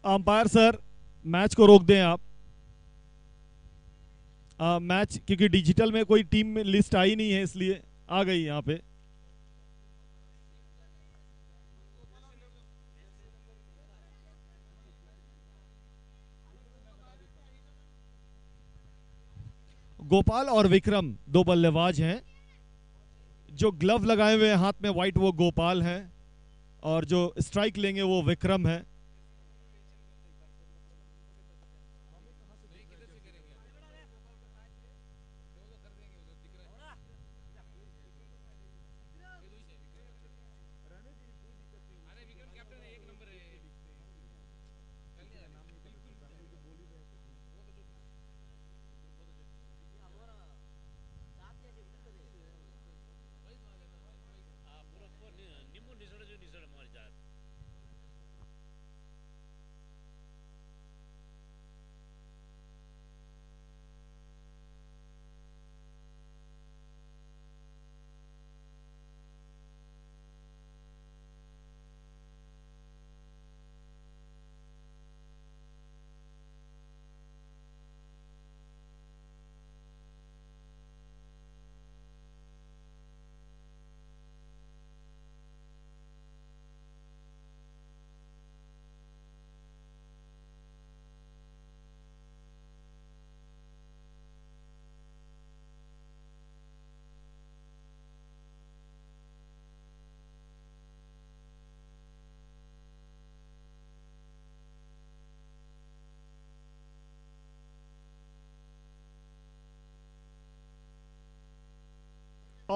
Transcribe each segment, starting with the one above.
Umpire sir, match को रोक दें आप। मैच क्योंकि डिजिटल में कोई टीम में लिस्ट आई नहीं है, इसलिए आ गई यहाँ पे। गोपाल और विक्रम दो बल्लेबाज हैं। जो ग्लव लगाए हुए हैं हाथ में व्हाइट, वो गोपाल हैं, और जो स्ट्राइक लेंगे वो विक्रम है।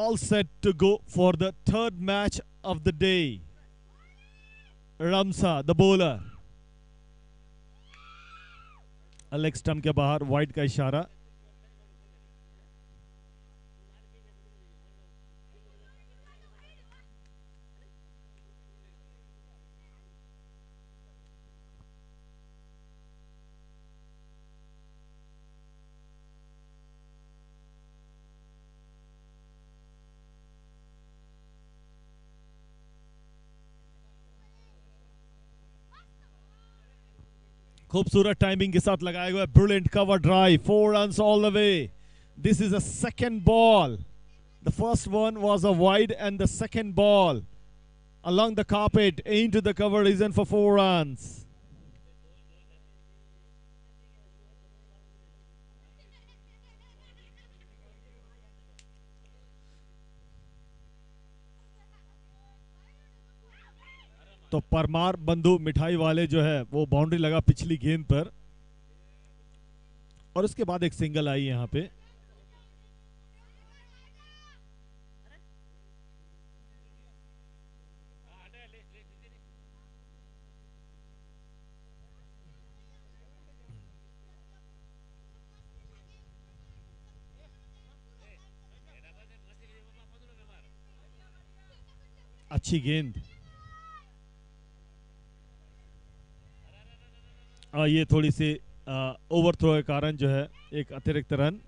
All set to go for the third match of the day. Ramsa, the bowler. Leg stump के बाहर वाइड का इशारा। खूबसूरत टाइमिंग के साथ लगाया हुआ है। Brilliant cover drive, 4 runs all the way. This is a second ball. The first one was a wide, and the second ball along the carpet into the cover region for 4 runs. तो परमार बंधु मिठाई वाले जो है वो boundary लगा पिछली गेंद पर, और उसके बाद एक सिंगल आई यहां पे। अच्छी गेंद। ये थोड़ी सी ओवरथ्रो के कारण जो है एक अतिरिक्त रन।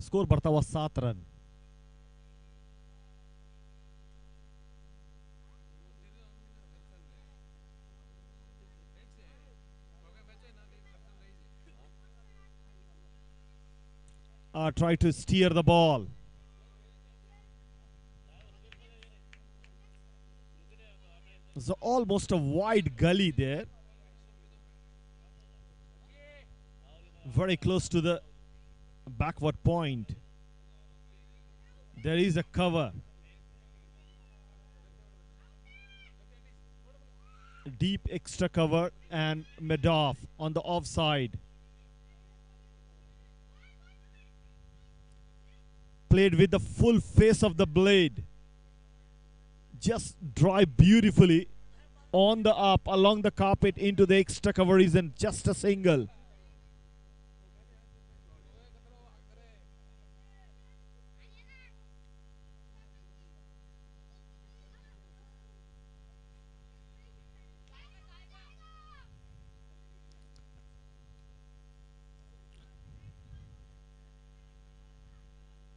स्कोर बढ़ता हुआ 7 run. Try to steer the ball. So almost a wide gully there. Very close to the backward point. There is a cover. Deep extra cover and mid-off on the offside. Played with the full face of the blade. Just drive beautifully on the up along the carpet into the extra cover region. Just a single.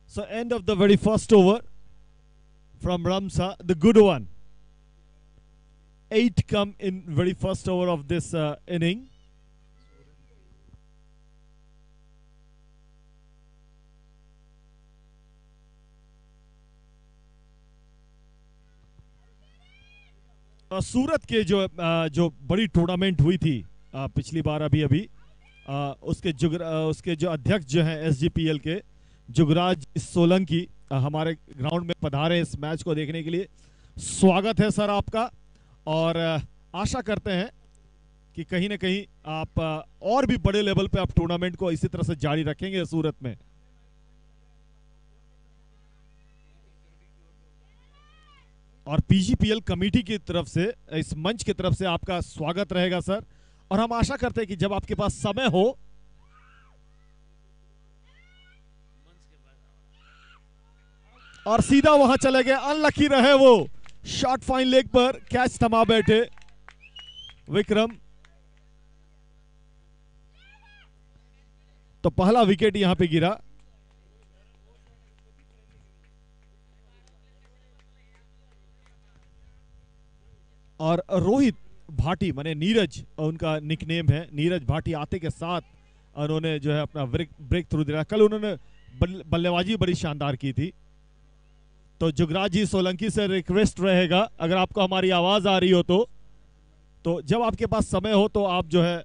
So end of the very first over. from Ramsa, the good one. 8 come in very first over of this inning. सूरत के जो बड़ी tournament हुई थी पिछली बार अभी उसके जो अध्यक्ष जो हैं एसजीपीएल के जुगराज सोलंकी हमारे ग्राउंड में पधारे इस मैच को देखने के लिए। स्वागत है सर आपका, और आशा करते हैं कि कहीं ना कहीं आप और भी बड़े लेवल पे आप टूर्नामेंट को इसी तरह से जारी रखेंगे सूरत में। और पीजीपीएल कमेटी की तरफ से, इस मंच की तरफ से आपका स्वागत रहेगा सर, और हम आशा करते हैं कि जब आपके पास समय हो और सीधा वहां चले गए, अनलकी रहे वो, शॉट फाइन लेग पर कैच थमा बैठे विक्रम। तो पहला विकेट यहां पे गिरा। और रोहित भाटी माने नीरज उनका निकनेम है, नीरज भाटी आते के साथ उन्होंने जो है अपना ब्रेक थ्रू दिया। कल उन्होंने बल्लेबाजी बड़ी शानदार की थी। तो जुगराज जी सोलंकी से रिक्वेस्ट रहेगा, अगर आपको हमारी आवाज आ रही हो तो जब आपके पास समय हो तो आप जो है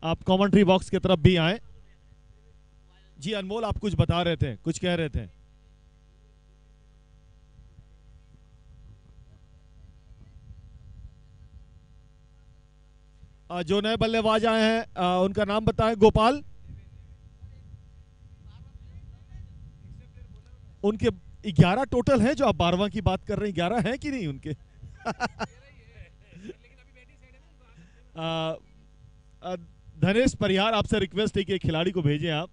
आप कमेंट्री बॉक्स की तरफ भी आए। जी अनमोल, आप कुछ बता रहे थे, कुछ कह रहे थे। जो नए बल्लेबाज आए हैं उनका नाम बताएं। गोपाल, उनके 11 टोटल हैं जो आप 12वां की बात कर रहे हैं, 11 हैं कि नहीं उनके? धनेश परिहार, आपसे रिक्वेस्ट है कि एक खिलाड़ी को भेजें आप।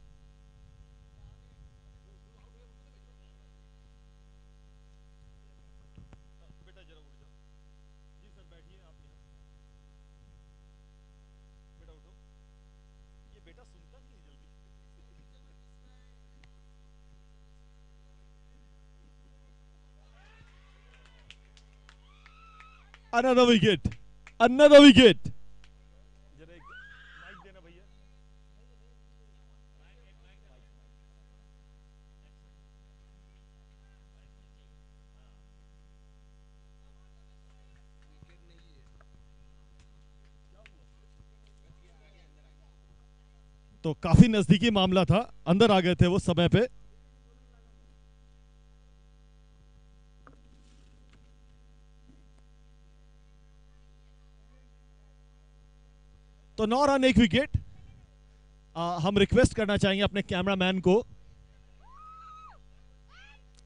Another wicket, another wicket. तो काफी नजदीकी मामला था, अंदर आ गए थे वो समय पे। तो 9 रन 1 विकेट। हम रिक्वेस्ट करना चाहेंगे अपने कैमरामैन को,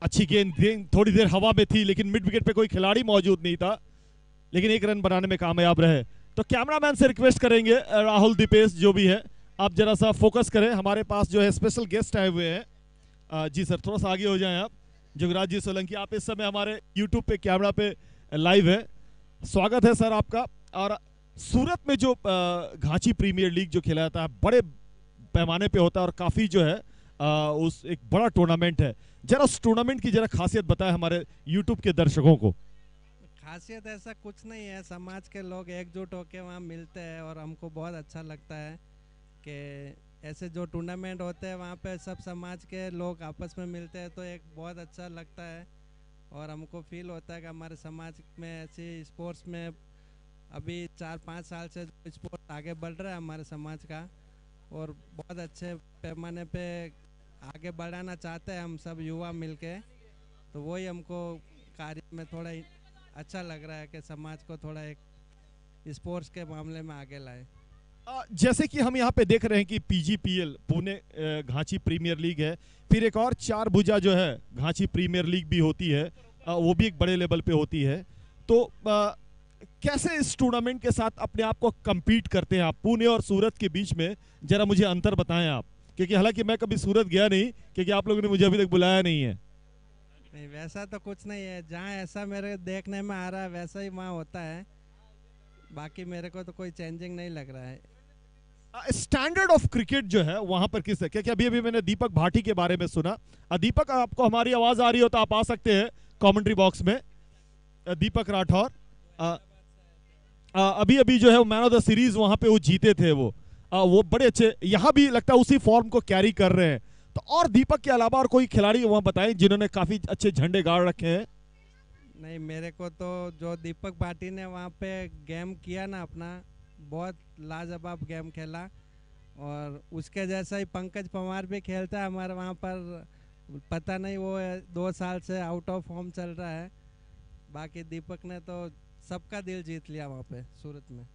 अच्छी गेंद थोड़ी देर हवा में थी लेकिन मिड विकेट पे कोई खिलाड़ी मौजूद नहीं था, लेकिन 1 रन बनाने में कामयाब रहे। तो कैमरामैन से रिक्वेस्ट करेंगे राहुल दीपेश जो भी है, आप जरा सा फोकस करें। हमारे पास जो है स्पेशल गेस्ट आए हुए हैं। जी सर, थोड़ा सा आगे हो जाएं आप। जुगराज जी सोलंकी, आप इस समय हमारे यूट्यूब पे कैमरा पे लाइव है। स्वागत है सर आपका। और सूरत में जो घांची प्रीमियर लीग जो खेला जाता है बड़े पैमाने पे होता है और काफी जो है उस एक बड़ा टूर्नामेंट है। जरा उस टूर्नामेंट की जरा खासियत बताएं हमारे यूट्यूब के दर्शकों को। खासियत ऐसा कुछ नहीं है, समाज के लोग एकजुट होकर वहाँ मिलते हैं और हमको बहुत अच्छा लगता है कि ऐसे जो टूर्नामेंट होते हैं वहाँ पे सब समाज के लोग आपस में मिलते हैं, तो एक बहुत अच्छा लगता है। और हमको फील होता है कि हमारे समाज में ऐसी स्पोर्ट्स में अभी 4-5 साल से स्पोर्ट्स आगे बढ़ रहा है हमारे समाज का, और बहुत अच्छे पैमाने पे आगे बढ़ाना चाहते हैं हम सब युवा मिलके। तो वही हमको कार्य में थोड़ा अच्छा लग रहा है कि समाज को थोड़ा एक स्पोर्ट्स के मामले में आगे लाए। जैसे कि हम यहाँ पे देख रहे हैं कि पीजीपीएल पुणे घांची प्रीमियर लीग है, फिर एक और 4 भुजा जो है घांची प्रीमियर लीग भी होती है, वो भी एक बड़े लेवल पे होती है। तो कैसे इस टूर्नामेंट के साथ अपने आप को compete करते हैं आप पुणे और सूरत के बीच में? जरा मुझे अंतर बताएं आप, क्योंकि हालांकि मैं कभी सूरत गया नहीं, क्योंकि आप लोगों ने मुझे अभी तक बुलाया नहीं है। नहीं, वैसा तो कुछ नहीं है, जहाँ ऐसा मेरे देखने में आ रहा है वैसा ही वहाँ होता है, बाकी मेरे को तो कोई चेंजिंग नहीं लग रहा है। स्टैंडर्ड ऑफ क्रिकेट जो है वहां पर किस है? क्योंकि अभी मैंने दीपक भाटी के बारे में सुना। दीपक, आपको हमारी आवाज आ रही हो तो आप आ सकते हैं, कमेंट्री बॉक्स में दीपक राठौर अभी अभी जो है मैन ऑफ द सीरीज वहां पे वो जीते थे वो बड़े अच्छे, यहाँ भी लगता है उसी फॉर्म को कैरी कर रहे हैं। तो और दीपक के अलावा और कोई खिलाड़ी वहां बताएं जिन्होंने काफी अच्छे झंडे गाड़ रखे हैं। नहीं, मेरे को तो जो दीपक भाटी ने वहाँ पे गेम किया ना अपना, बहुत लाजवाब गेम खेला। और उसके जैसा ही पंकज पवार भी खेलता है हमारे वहाँ पर, पता नहीं वो 2 साल से आउट ऑफ फॉर्म चल रहा है। बाकी दीपक ने तो सबका दिल जीत लिया वहाँ पे सूरत में।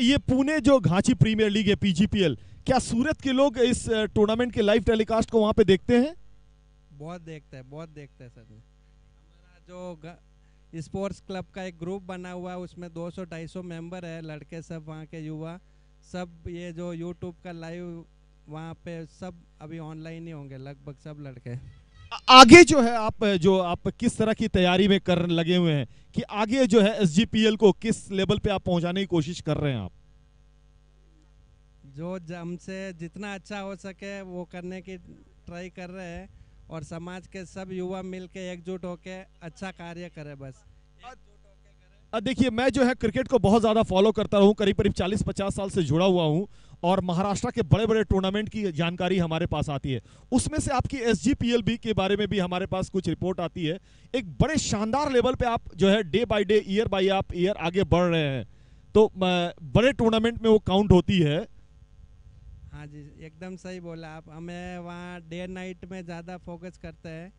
ये पुणे जो घांची प्रीमियर लीग है पीजीपीएल, क्या सूरत के लोग इस टूर्नामेंट के लाइव टेलीकास्ट को वहां पे देखते हैं? बहुत देखते हैं, बहुत देखते हैं सर। हमारा जो स्पोर्ट्स क्लब का एक ग्रुप बना हुआ है, उसमें 200-250 मेंबर है, लड़के सब वहाँ के युवा सब। ये जो यूट्यूब का लाइव वहाँ पे सब अभी ऑनलाइन ही होंगे लगभग सब लड़के। आगे जो है आप किस तरह की तैयारी में कर लगे हुए हैं कि आगे जो है एसजीपीएल को किस लेवल पे आप पहुंचाने की कोशिश कर रहे हैं आप? जो हमसे जितना अच्छा हो सके वो करने की ट्राई कर रहे हैं, और समाज के सब युवा मिलके एकजुट होके अच्छा कार्य करें बस। देखिए, मैं जो है क्रिकेट को बहुत ज़्यादा फॉलो करता हूँ, करीब करीब 40-50 साल से जुड़ा हुआ हूँ, और महाराष्ट्र के बड़े बड़े टूर्नामेंट की जानकारी हमारे पास आती है। उसमें से आपकी एसजीपीएल भी के बारे में भी हमारे पास कुछ रिपोर्ट आती है। एक बड़े शानदार लेवल पे आप जो है day by day, year by आप ईयर आगे बढ़ रहे हैं, तो बड़े टूर्नामेंट में वो काउंट होती है। हाँ जी, एकदम सही बोला आप। हमें वहाँ डे नाइट में ज़्यादा फोकस करते हैं।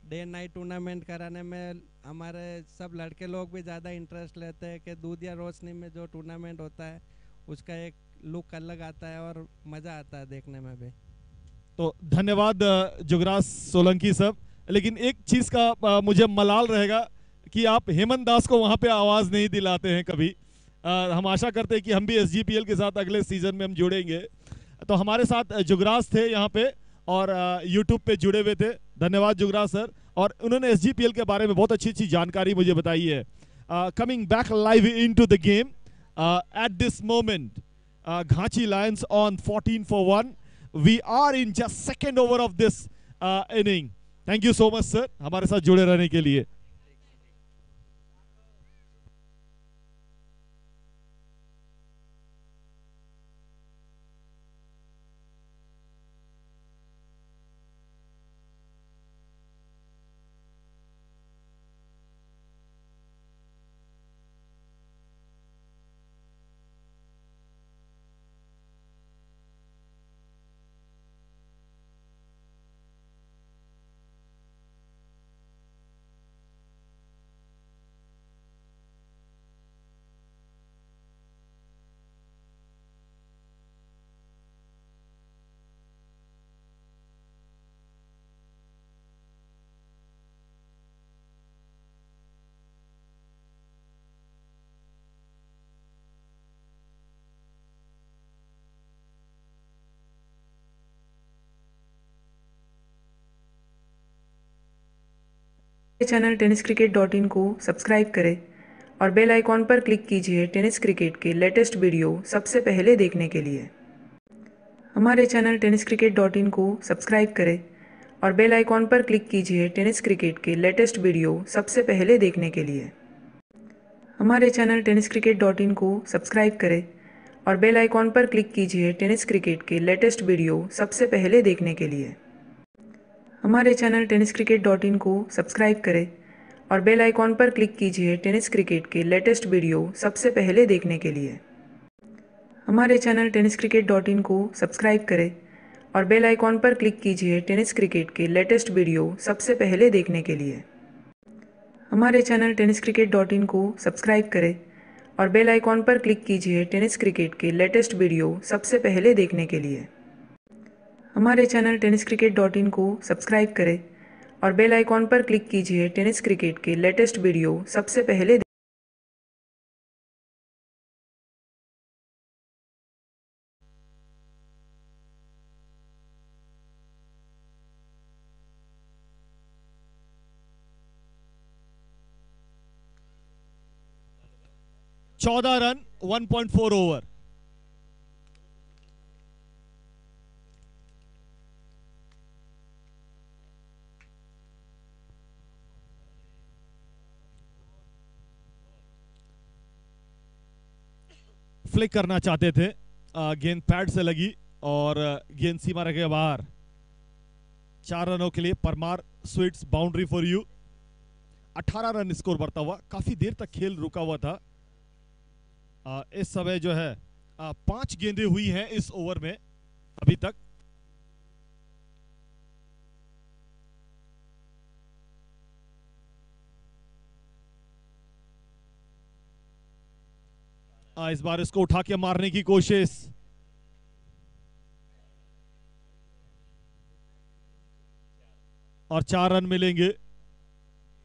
डे नाइट टूर्नामेंट कराने में हमारे सब लड़के लोग भी ज़्यादा इंटरेस्ट लेते हैं कि दूध या रोशनी में जो टूर्नामेंट होता है उसका एक लुक अलग आता है और मज़ा आता है देखने में भी। तो धन्यवाद जुगराज सोलंकी साहब। लेकिन एक चीज़ का मुझे मलाल रहेगा कि आप हेमंत दास को वहाँ पे आवाज़ नहीं दिलाते हैं कभी। हम आशा करते हैं कि हम भी एसजीपीएल के साथ अगले सीजन में हम जुड़ेंगे। तो हमारे साथ जुगराज थे यहाँ पे, और यूट्यूब पे जुड़े हुए थे। धन्यवाद जुगराज सर, और उन्होंने एसजीपीएल के बारे में बहुत अच्छी अच्छी जानकारी मुझे बताई है। Coming back live into the game at this moment, Ghanchi lions on 14-1। We are in just second over of this inning. Thank you so much sir हमारे साथ जुड़े रहने के लिए। चैनल tenniscricket.in को सब्सक्राइब करें और बेल आइकॉन पर क्लिक कीजिए टेनिस क्रिकेट के लेटेस्ट वीडियो सबसे पहले देखने के लिए। हमारे चैनल tenniscricket.in को सब्सक्राइब करें और बेल आइकॉन पर क्लिक कीजिए टेनिस क्रिकेट के लेटेस्ट वीडियो सबसे पहले देखने के लिए। हमारे चैनल tenniscricket.in को सब्सक्राइब करें और बेल आइकॉन पर क्लिक कीजिए टेनिस क्रिकेट के लेटेस्ट वीडियो सबसे पहले देखने के लिए। हमारे चैनल tenniscricket.in को सब्सक्राइब करें और बेल आइकॉन पर क्लिक कीजिए टेनिस क्रिकेट के लेटेस्ट वीडियो सबसे पहले देखने के लिए। हमारे चैनल tenniscricket.in को सब्सक्राइब करें और बेल आइकॉन पर क्लिक कीजिए टेनिस क्रिकेट के लेटेस्ट वीडियो सबसे पहले देखने के लिए। हमारे चैनल tenniscricket.in को सब्सक्राइब करें और बेल आइकॉन पर क्लिक कीजिए टेनिस क्रिकेट के लेटेस्ट वीडियो सबसे पहले देखने के लिए। हमारे चैनल tenniscricket.in को सब्सक्राइब करें और बेल आइकॉन पर क्लिक कीजिए टेनिस क्रिकेट के लेटेस्ट वीडियो सबसे पहले। 14 रन 1.4 ओवर। फ्लिक करना चाहते थे, गेंद पैड से लगी और गेंद सीमा रेखा के बाहर। 4 रनों के लिए Parmar sweets boundary for you. 18 run score बढ़ता हुआ, काफी देर तक खेल रुका हुआ था। इस समय जो है 5 गेंदें हुई हैं इस ओवर में अभी तक। इस बार इसको उठा के मारने की कोशिश, और 4 रन मिलेंगे।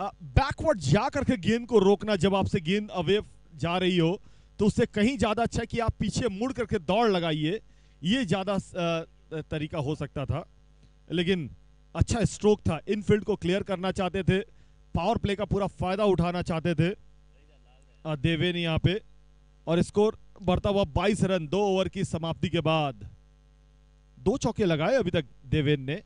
बैकवर्ड जा करके गेंद को रोकना, जब आपसे गेंद अवे जा रही हो तो उससे कहीं ज्यादा अच्छा कि आप पीछे मुड़ करके दौड़ लगाइए, ये ज्यादा तरीका हो सकता था। लेकिन अच्छा स्ट्रोक था, इनफील्ड को क्लियर करना चाहते थे, पावर प्ले का पूरा फायदा उठाना चाहते थे देवेन यहां पे। और स्कोर बढ़ता हुआ 22 रन 2 ओवर की समाप्ति के बाद। 2 चौके लगाए अभी तक देवेन ने।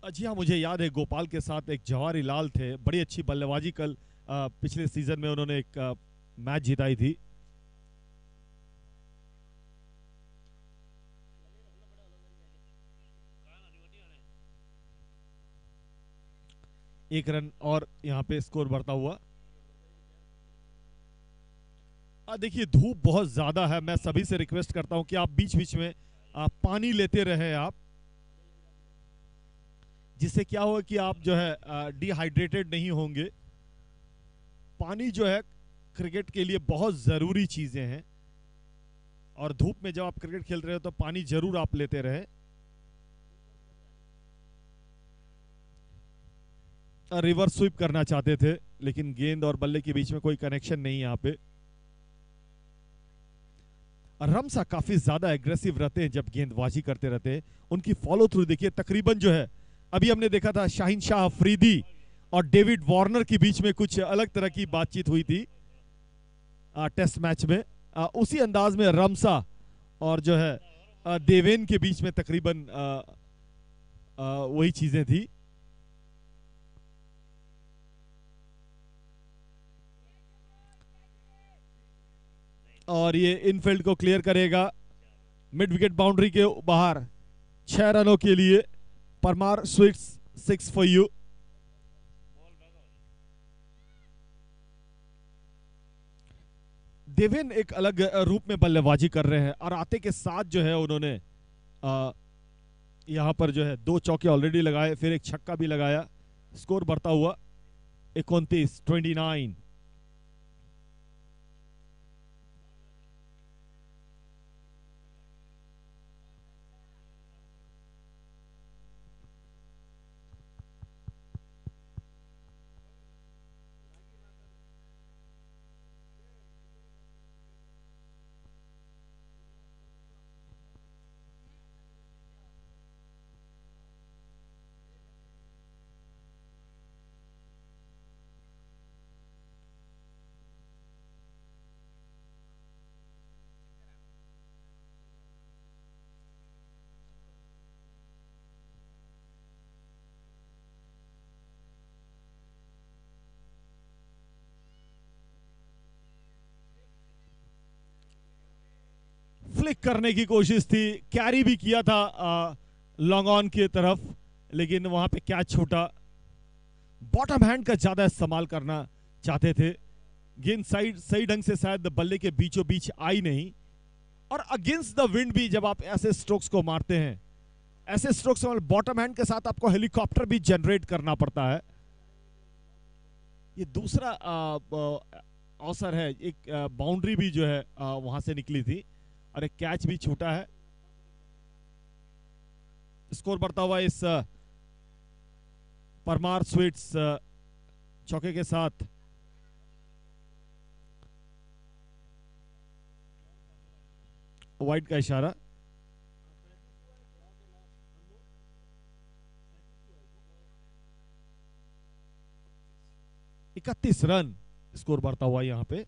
जी हाँ, मुझे याद है गोपाल के साथ एक जवाहरी लाल थे, बड़ी अच्छी बल्लेबाजी कल पिछले सीजन में उन्होंने एक मैच जिताई थी। एक रन और यहाँ पे स्कोर बढ़ता हुआ। देखिए धूप बहुत ज्यादा है, मैं सभी से रिक्वेस्ट करता हूं कि आप बीच बीच में पानी लेते रहे आप, जिससे क्या होगा कि आप जो है डिहाइड्रेटेड नहीं होंगे। पानी जो है क्रिकेट के लिए बहुत जरूरी चीजें हैं, और धूप में जब आप क्रिकेट खेल रहे हो तो पानी जरूर आप लेते रहे। रिवर्स स्वीप करना चाहते थे, लेकिन गेंद और बल्ले के बीच में कोई कनेक्शन नहीं यहां पे। रमसा काफी ज्यादा एग्रेसिव रहते हैं जब गेंदबाजी करते रहते हैं, उनकी फॉलो थ्रू देखिए। तकरीबन जो है अभी हमने देखा था शाहीन शाह अफरीदी और डेविड वार्नर के बीच में कुछ अलग तरह की बातचीत हुई थी टेस्ट मैच में। उसी अंदाज में रमसा और जो है देवेन के बीच में तकरीबन वही चीजें थी। और ये इनफील्ड को क्लियर करेगा, मिड विकेट बाउंड्री के बाहर। 6 रनों के लिए Parmar sweets 6 for you. Deven एक अलग रूप में बल्लेबाजी कर रहे हैं, और आते के साथ जो है उन्होंने यहां पर जो है 2 चौके ऑलरेडी लगाए, फिर एक छक्का भी लगाया। स्कोर बढ़ता हुआ 29। फ्लिक करने की कोशिश थी, कैरी भी किया था लॉन्ग ऑन की तरफ, लेकिन वहां पे कैच छूटा। बॉटम हैंड का ज्यादा इस्तेमाल करना चाहते थे, गेंद साइड सही ढंग से शायद बल्ले के बीचों बीच आई नहीं। और अगेंस्ट द विंड भी जब आप ऐसे स्ट्रोक्स को मारते हैं, ऐसे स्ट्रोक्स बॉटम हैंड के साथ आपको हेलीकॉप्टर भी जनरेट करना पड़ता है। ये दूसरा अवसर है, एक बाउंड्री भी जो है वहां से निकली थी, और एक कैच भी छूटा है। स्कोर बढ़ता हुआ इस परमार स्वीट्स चौके के साथ। वाइड का इशारा, 31 रन स्कोर बढ़ता हुआ यहां पे।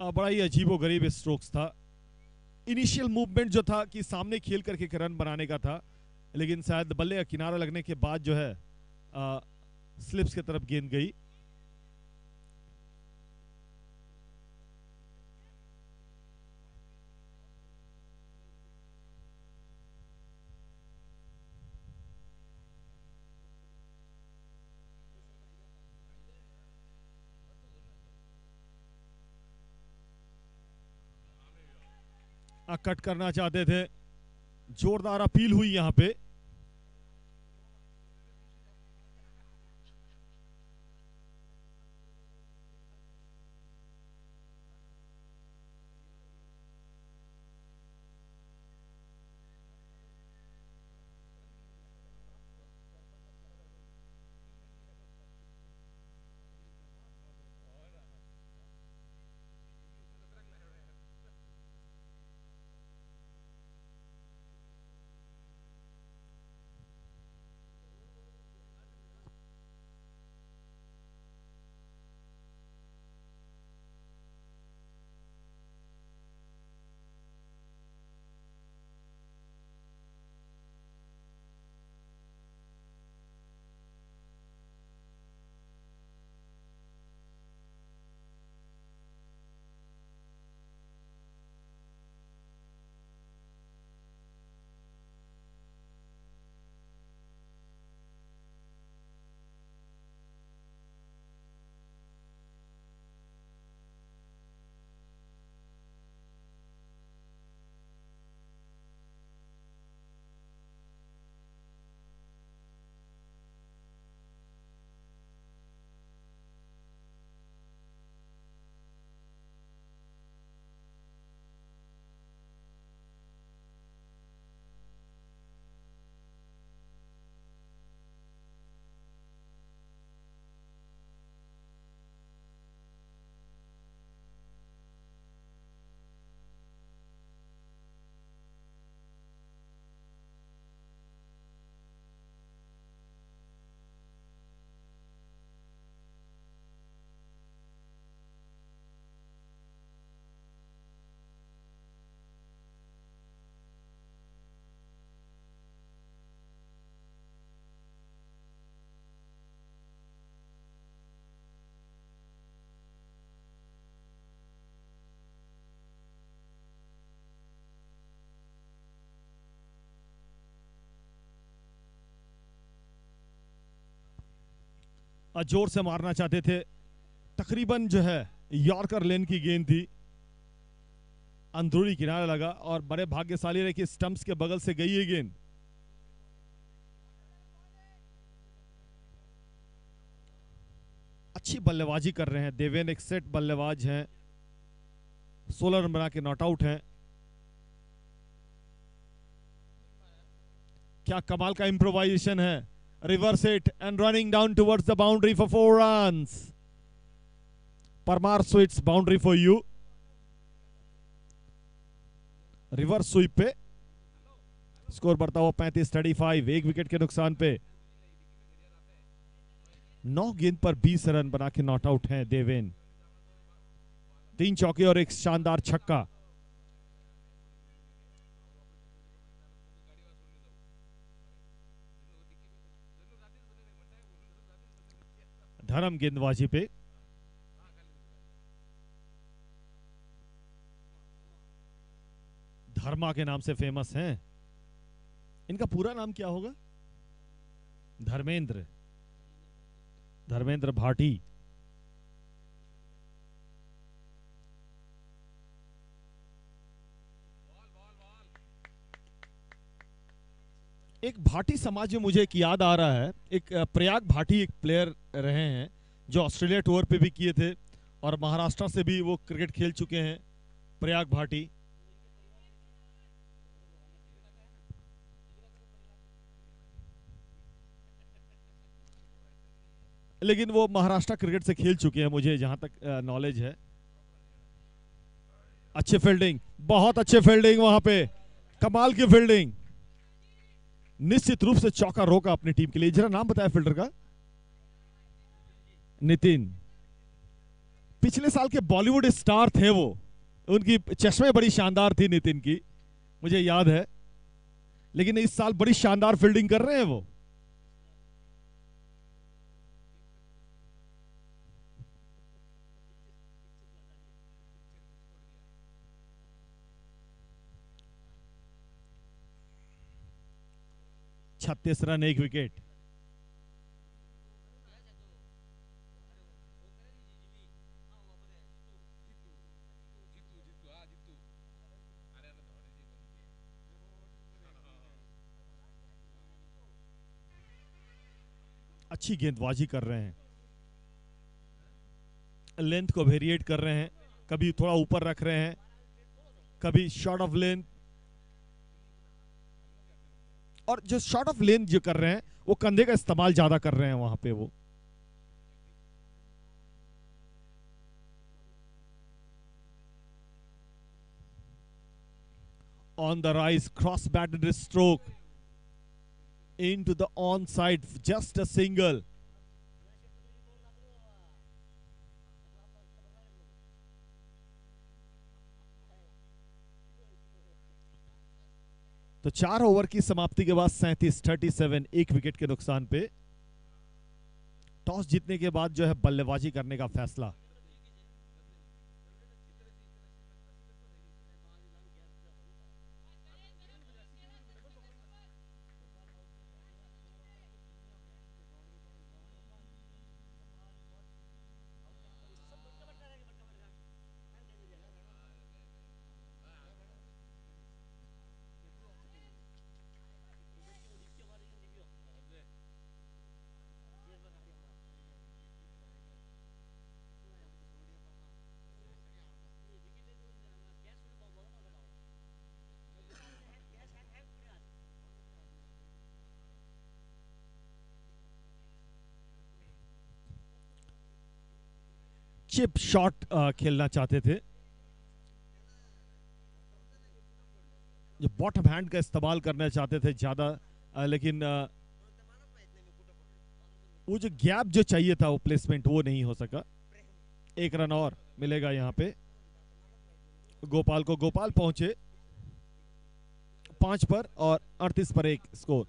बड़ा ही अजीबोगरीब स्ट्रोक्स था। इनिशियल मूवमेंट जो था कि सामने खेल करके रन बनाने का था, लेकिन शायद बल्ले का किनारा लगने के बाद जो है स्लिप्स की तरफ गेंद गई। कट करना चाहते थे, जोरदार अपील हुई यहां पे। जोर से मारना चाहते थे, तकरीबन जो है यॉर्कर लेन की गेंद थी, अंदरूनी किनारा लगा और बड़े भाग्यशाली रहे कि स्टंप्स के बगल से गई है गेंद। अच्छी बल्लेबाजी कर रहे हैं देवेन, एक सेट बल्लेबाज हैं, 16 रन बना के नॉट आउट हैं। क्या कमाल का इंप्रोवाइजेशन है। Reverse it and running down towards the boundary for 4 runs. Parmar Sweets boundary for you. Reverse sweep पे स्कोर बढ़ता हुआ 35-35, 1 विकेट के नुकसान पे। 9 गेंद पर 20 रन बना के नॉट आउट हैं देवेन। 3 चौके और एक शानदार छक्का। धर्म गेंदबाजी पे धर्मा के नाम से फेमस हैं। इनका पूरा नाम क्या होगा? धर्मेंद्र भाटी। एक भाटी समाज में मुझे एक याद आ रहा है, एक प्रयाग भाटी एक प्लेयर रहे हैं जो ऑस्ट्रेलिया टूर पे भी किए थे और महाराष्ट्र से भी वो क्रिकेट खेल चुके हैं। प्रयाग भाटी लेकिन वो महाराष्ट्र क्रिकेट से खेल चुके हैं, मुझे जहां तक नॉलेज है। अच्छी फील्डिंग, बहुत अच्छे फील्डिंग वहां पे, कमाल की फील्डिंग। निश्चित रूप से चौका रोका अपनी टीम के लिए। जरा नाम बताया फील्डर का। नितिन, पिछले साल के बॉलीवुड स्टार थे वो, उनकी चश्मे बड़ी शानदार थी नितिन की, मुझे याद है। लेकिन इस साल बड़ी शानदार फील्डिंग कर रहे हैं वो। छत्तीस रन, 1 विकेट। अच्छी गेंदबाजी कर रहे हैं, लेंथ को वेरिएट कर रहे हैं, कभी थोड़ा ऊपर रख रहे हैं, कभी शॉर्ट ऑफ लेंथ। और जो शॉर्ट ऑफ लेंथ जो कर रहे हैं वो कंधे का इस्तेमाल ज्यादा कर रहे हैं वहां पे वो। On the rise, cross batted stroke into the onside, just a single. तो 4 ओवर की समाप्ति के बाद 37 1 विकेट के नुकसान पे टॉस जीतने के बाद जो है बल्लेबाजी करने का फैसला। चिप शॉट खेलना चाहते थे, जो बॉटम हैंड का इस्तेमाल करना चाहते थे ज्यादा, लेकिन वो जो गैप जो चाहिए था वो प्लेसमेंट वो नहीं हो सका। 1 रन और मिलेगा यहां पे गोपाल को। गोपाल पहुंचे 5 पर और 38 पर 1 स्कोर।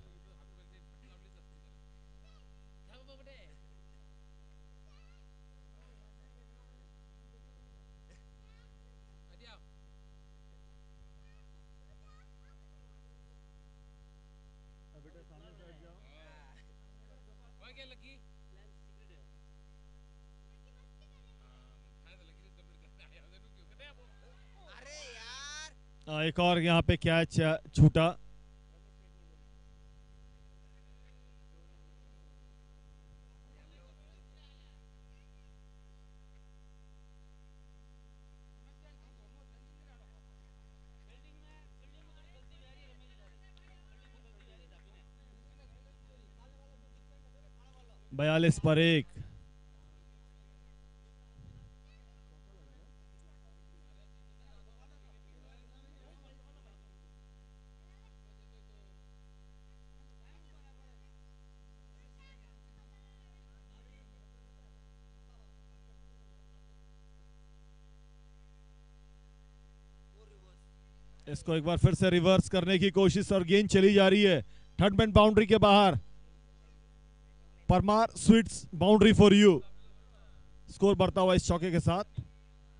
एक और यहां पे कैच छूटा। बयालीस पर 1। इसको एक बार फिर से रिवर्स करने की कोशिश और गेंद चली जा रही है थर्ड मैन बाउंड्री के बाहर। Parmar sweets boundary for you. Score बढ़ता हुआ इस चौके के साथ।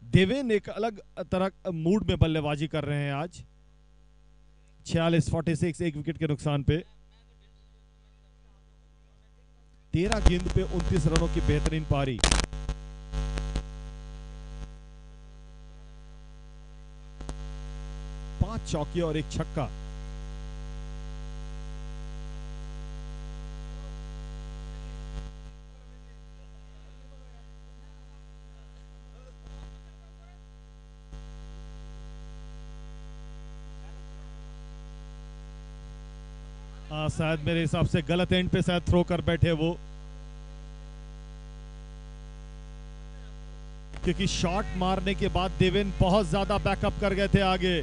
देवेन एक अलग तरह मूड में बल्लेबाजी कर रहे हैं आज। 46-46 1 विकेट के नुकसान पे। 13 गेंद पे 29 रनों की बेहतरीन पारी। चौके और 1 छक्का। शायद मेरे हिसाब से गलत एंड पे शायद थ्रो कर बैठे वो। क्योंकि शॉट मारने के बाद देवेन बहुत ज्यादा बैकअप कर गए थे आगे,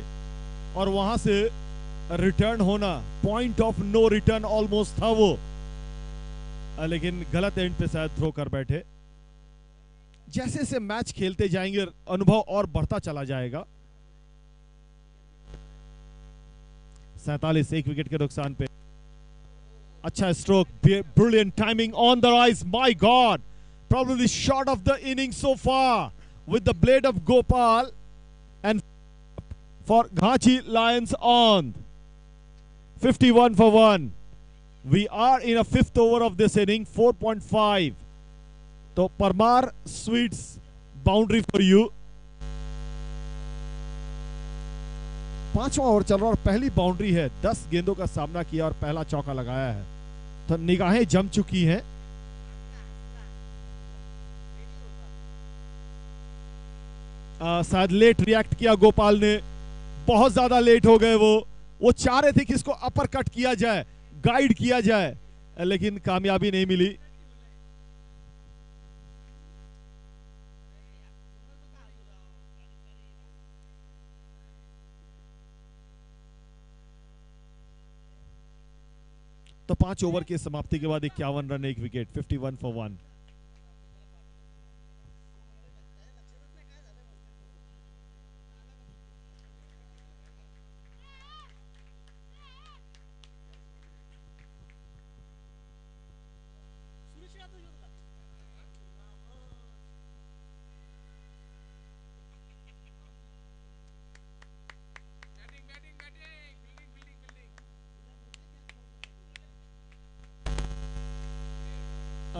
और वहां से रिटर्न होना, point of no return almost था वो, लेकिन गलत एंड पे शायद थ्रो कर बैठे। जैसे जैसे मैच खेलते जाएंगे अनुभव और बढ़ता चला जाएगा। 47 एक विकेट के नुकसान पे। अच्छा stroke, brilliant timing on the rise, my God, probably the shot of the inning so far with the blade of Gopal, and for Ghachi Lions on 51 for 1. We are in a fifth over of this inning, 4.5. तो Parmar sweets boundary for you. 5वां over चल रहा और पहली boundary है। 10 गेंदों का सामना किया और पहला चौका लगाया है, तो निगाहें जम चुकी हैं। शायद लेट रिएक्ट किया गोपाल ने, बहुत ज्यादा लेट हो गए वो चाह रहे थे कि इसको अपर कट किया जाए, गाइड किया जाए, लेकिन कामयाबी नहीं मिली। तो 5 ओवर की समाप्ति के बाद 51 रन 1 विकेट, 51 for 1।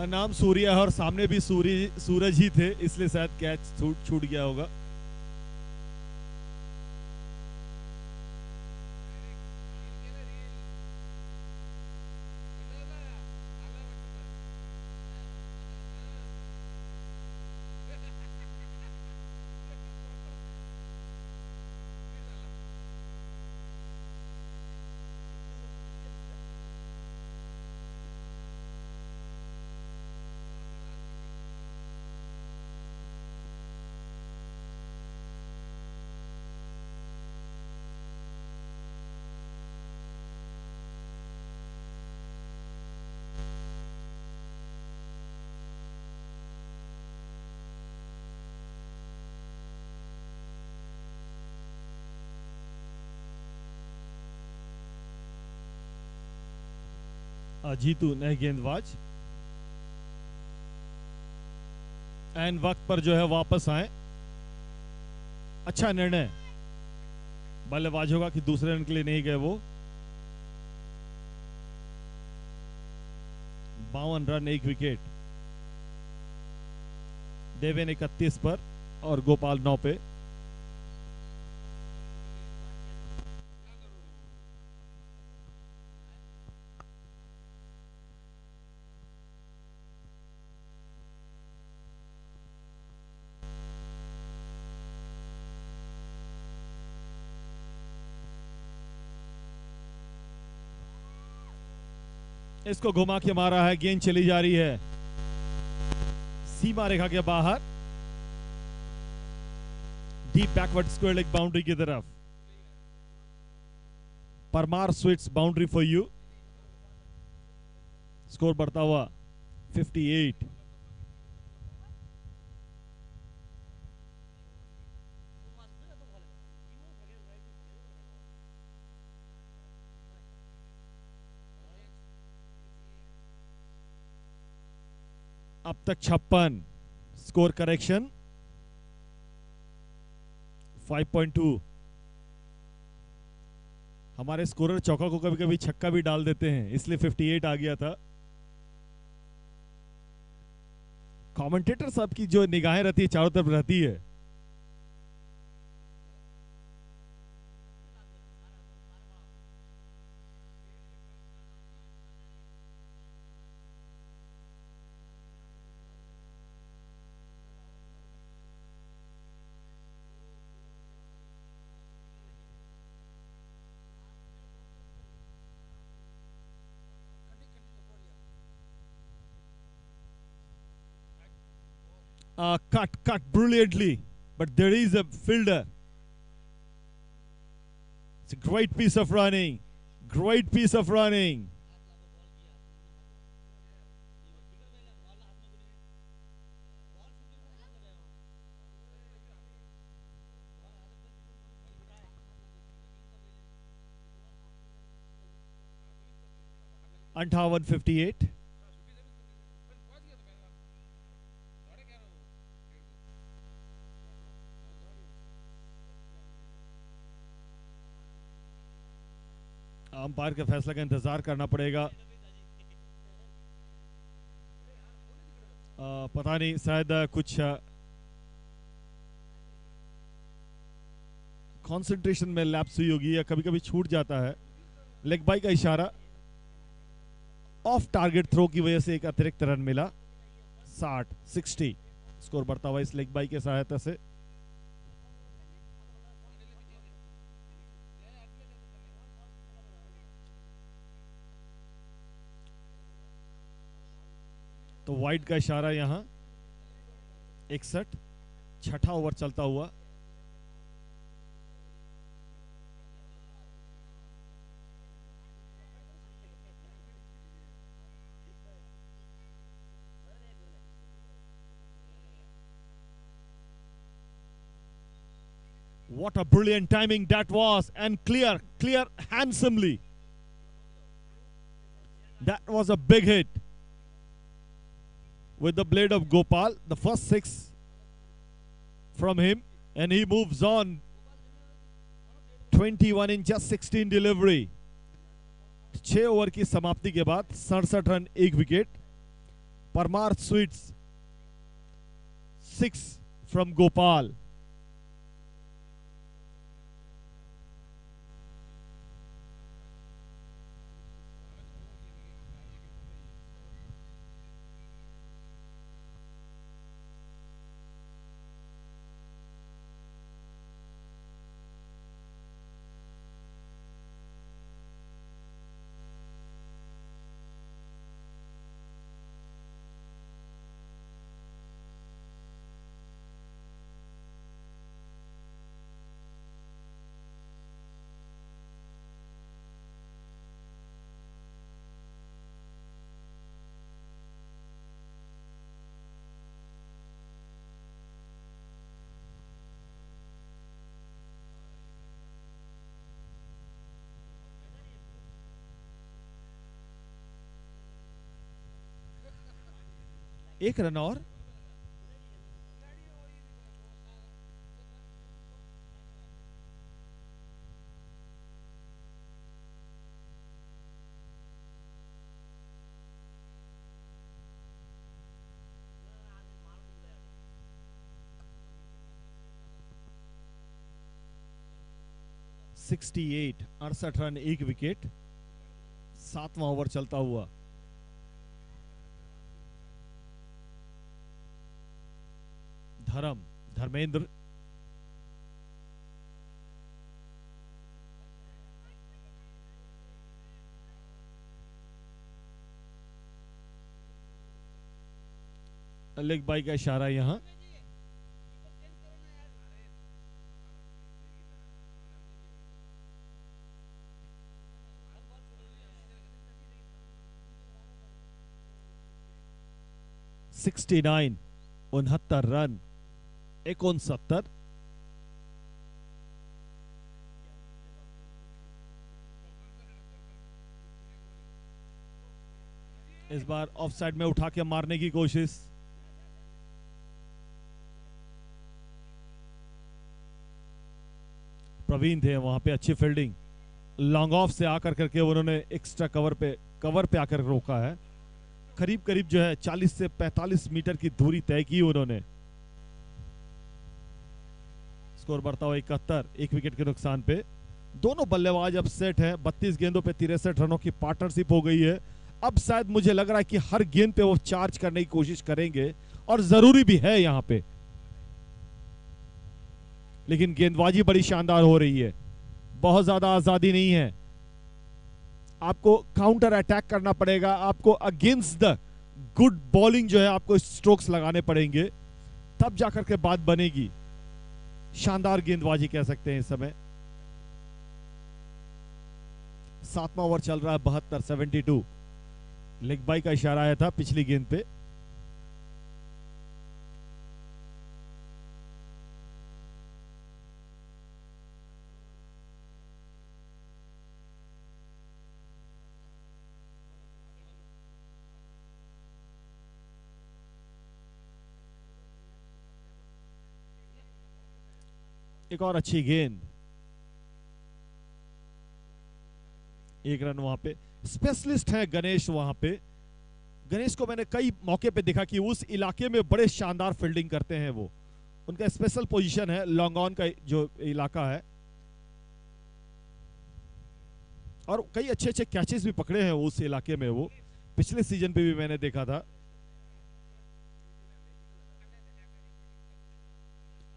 नाम सूर्य है और सामने भी सूरज ही थे, इसलिए शायद कैच छूट गया होगा। जीतू नए गेंदबाज एंड वक्त पर जो है वापस आए। अच्छा निर्णय बल्लेबाजों का कि दूसरे रन के लिए नहीं गए वो। 52 रन 1 विकेट, देवेन 31 पर और गोपाल 9 पे। इसको घुमा के मारा है, गेंद चली जा रही है सीमा रेखा के बाहर, deep backward square leg boundary की तरफ। Parmar sweets boundary for you. Score बढ़ता हुआ 58। अब तक 56। Score correction 5.2। हमारे स्कोरर चौका को कभी कभी छक्का भी डाल देते हैं, इसलिए 58 आ गया था। कमेंटेटर साहब की जो निगाहें रहती है चारों तरफ रहती है। cut brilliantly, but there is a fielder. It's a great piece of running. Great piece of running. Antavan 58. Umpire के फैसले का इंतजार करना पड़ेगा। पता नहीं, शायद कुछ कंसंट्रेशन में लैप्स हुई होगी या कभी कभी छूट जाता है। लेग बाई का इशारा, ऑफ टारगेट थ्रो की वजह से एक अतिरिक्त रन मिला। 60 स्कोर बढ़ता हुआ इस लेग बाई की सहायता से। तो वाइड का इशारा यहां। 61 छठा ओवर चलता हुआ। What a brilliant timing that was, and clear handsomely. That was a big hit with the blade of Gopal. The first 6 from him, and he moves on. 21 in just 16 delivery. 6 over की समाप्ति के बाद 67 run 1 wicket. Parmar sweets 6 from Gopal. एक run और। (68) 68 run 1 wicket. 7वां over चलता हुआ। Dharmendra leg bye का इशारा यहां। (69) 69 रन 69। इस बार ऑफ साइड में उठा के मारने की कोशिश। प्रवीण थे वहां पे, अच्छी फील्डिंग। लॉन्ग ऑफ से आकर करके उन्होंने एक्स्ट्रा कवर पे आकर रोका है। करीब करीब जो है 40 से 45 मीटर की दूरी तय की उन्होंने। स्कोर बढ़ता हुआ 71, 1 विकेट के नुकसान पे। दोनों बल्लेबाज अब सेट हैं। 32 गेंदों पे 63 रनों की पार्टनरशिप हो गई है। अब शायद मुझे लग रहा है कि हर गेंद पे वो चार्ज करने की कोशिश करेंगे, और जरूरी भी है यहां पे। लेकिन गेंदबाजी बड़ी शानदार हो रही है, बहुत ज्यादा आजादी नहीं है। आपको काउंटर अटैक करना पड़ेगा, आपको अगेंस्ट द गुड बॉलिंग जो है आपको स्ट्रोक्स लगाने पड़ेंगे। तब जाकर के बात बनेगी। शानदार गेंदबाजी कह सकते हैं इस समय। 7वां ओवर चल रहा है, 72 72। लेग बाई का इशारा आया था पिछली गेंद पे। एक और अच्छी गेंद, 1 रन वहां पे। स्पेशलिस्ट है गणेश वहां पे। गणेश को मैंने कई मौके पे देखा कि उस इलाके में बड़े शानदार फील्डिंग करते हैं वो। उनका स्पेशल पोजीशन है, लॉन्ग ऑन का जो इलाका है, और कई अच्छे अच्छे कैचेस भी पकड़े हैं उस इलाके में वो। पिछले सीजन पे भी मैंने देखा था।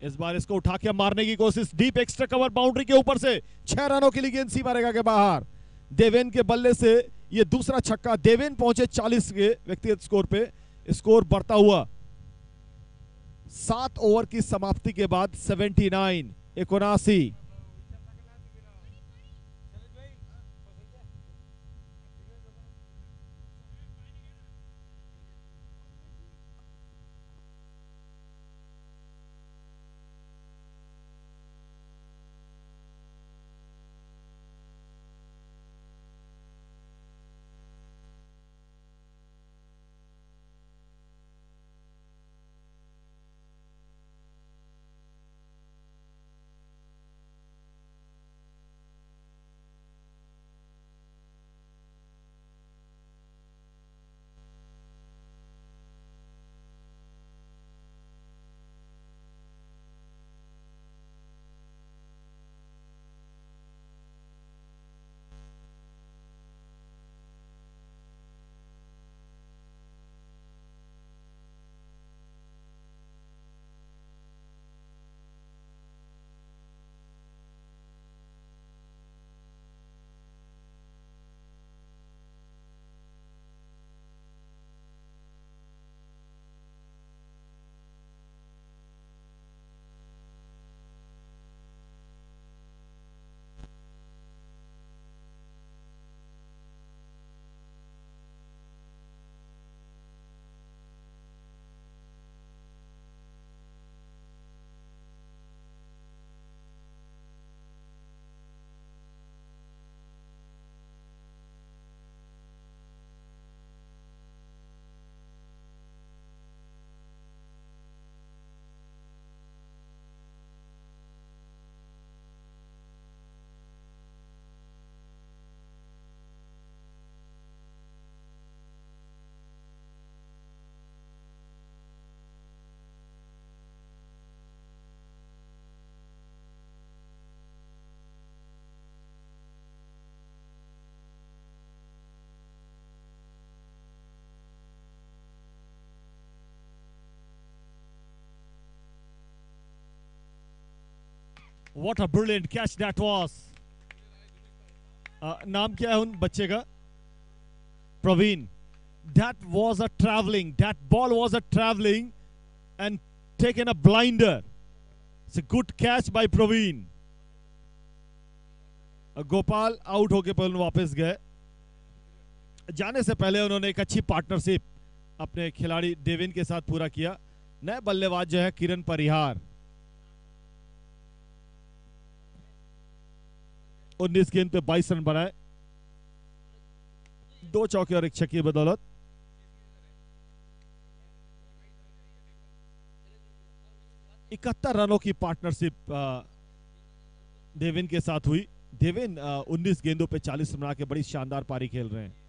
इस बार इसको उठा के मारने की कोशिश, डीप एक्स्ट्रा कवर बाउंड्री के ऊपर से 6 रनों के लिए गेंद सीमा रेखा के बाहर। देवेन के बल्ले से ये दूसरा छक्का। देवेन पहुंचे 40 के व्यक्तिगत स्कोर पे। स्कोर बढ़ता हुआ 7 ओवर की समाप्ति के बाद 79 79। What a brilliant catch that was. नाम क्या है उन बच्चे का? Praveen. That was a traveling. That ball was a traveling and taken a blinder. It's a good catch by Praveen. Gopal out होके पर वापस गए। जाने से पहले उन्होंने एक अच्छी पार्टनरशिप अपने खिलाड़ी देवेन के साथ पूरा किया। नए बल्लेबाज जो है किरण परिहार, 19 गेंद पे 22 रन बनाए, 2 चौके और 1 छक्के की बदौलत। इकहत्तर रनों की पार्टनरशिप देवेन के साथ हुई। देवेन 19 गेंदों पे 40 रन बना के बड़ी शानदार पारी खेल रहे हैं।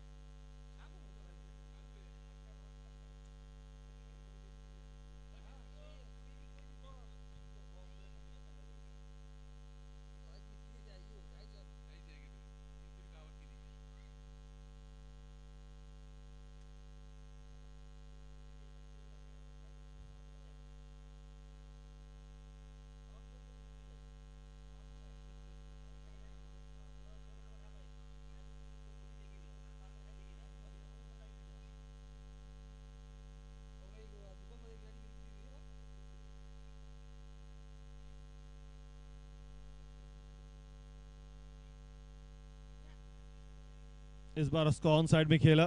इस बार उसको ऑन साइड में खेला।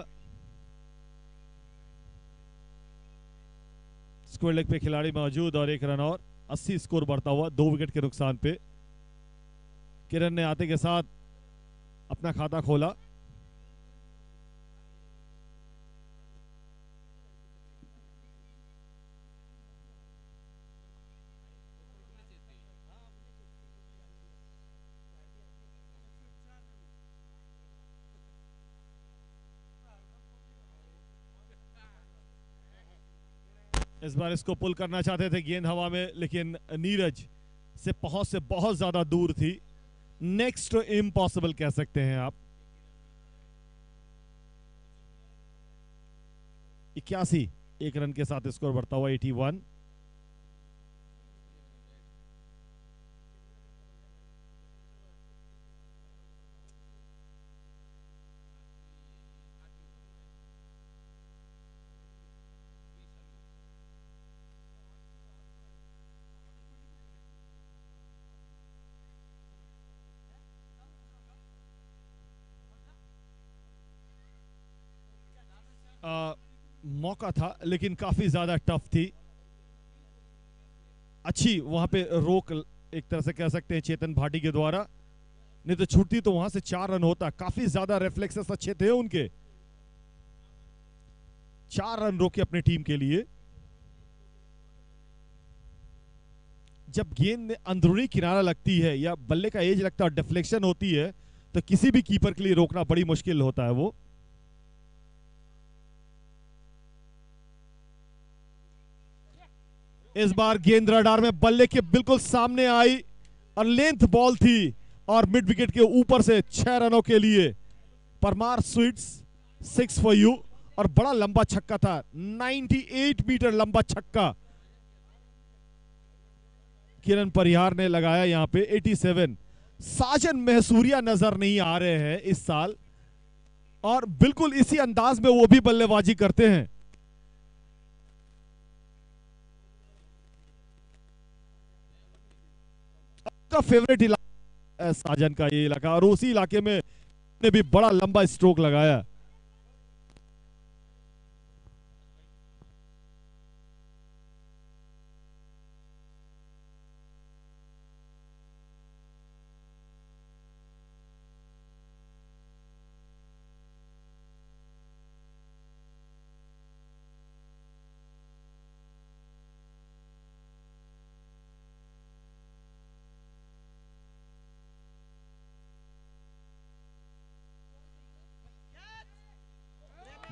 स्क्वायर लेग पे खिलाड़ी मौजूद और 1 रन और 80 स्कोर बढ़ता हुआ 2 विकेट के नुकसान पे। किरण ने आते के साथ अपना खाता खोला। इस बार इसको पुल करना चाहते थे, गेंद हवा में, लेकिन नीरज से पहुंच से बहुत ज्यादा दूर थी। नेक्स्ट इम्पॉसिबल कह सकते हैं आप। 81 1 रन के साथ स्कोर बढ़ता हुआ 81। मौका था लेकिन काफी ज्यादा टफ थी। अच्छी वहां पे रोक एक तरह से कह सकते हैं चेतन भाटी के द्वारा, नहीं तो छूटती तो वहां से 4 रन होता। काफी ज्यादा रेफ्लेक्सेस अच्छे थे उनके। 4 रन रोके अपनी टीम के लिए। जब गेंद अंदरूनी किनारा लगती है या बल्ले का एज लगता है और डिफ्लेक्शन होती है तो किसी भी कीपर के लिए रोकना बड़ी मुश्किल होता है। वो इस बार गेंद रडार में बल्ले के बिल्कुल सामने आई और लेंथ बॉल थी और मिड विकेट के ऊपर से 6 रनों के लिए परमार स्वीट्स 6 फॉर यू। और बड़ा लंबा छक्का था, 98 मीटर लंबा छक्का किरण परिहार ने लगाया यहां पे। 87 साजन महसूरिया नजर नहीं आ रहे हैं इस साल और बिल्कुल इसी अंदाज में वो भी बल्लेबाजी करते हैं। का फेवरेट इलाका साजन का ये इलाका और उसी इलाके में ने भी बड़ा लंबा स्ट्रोक लगाया।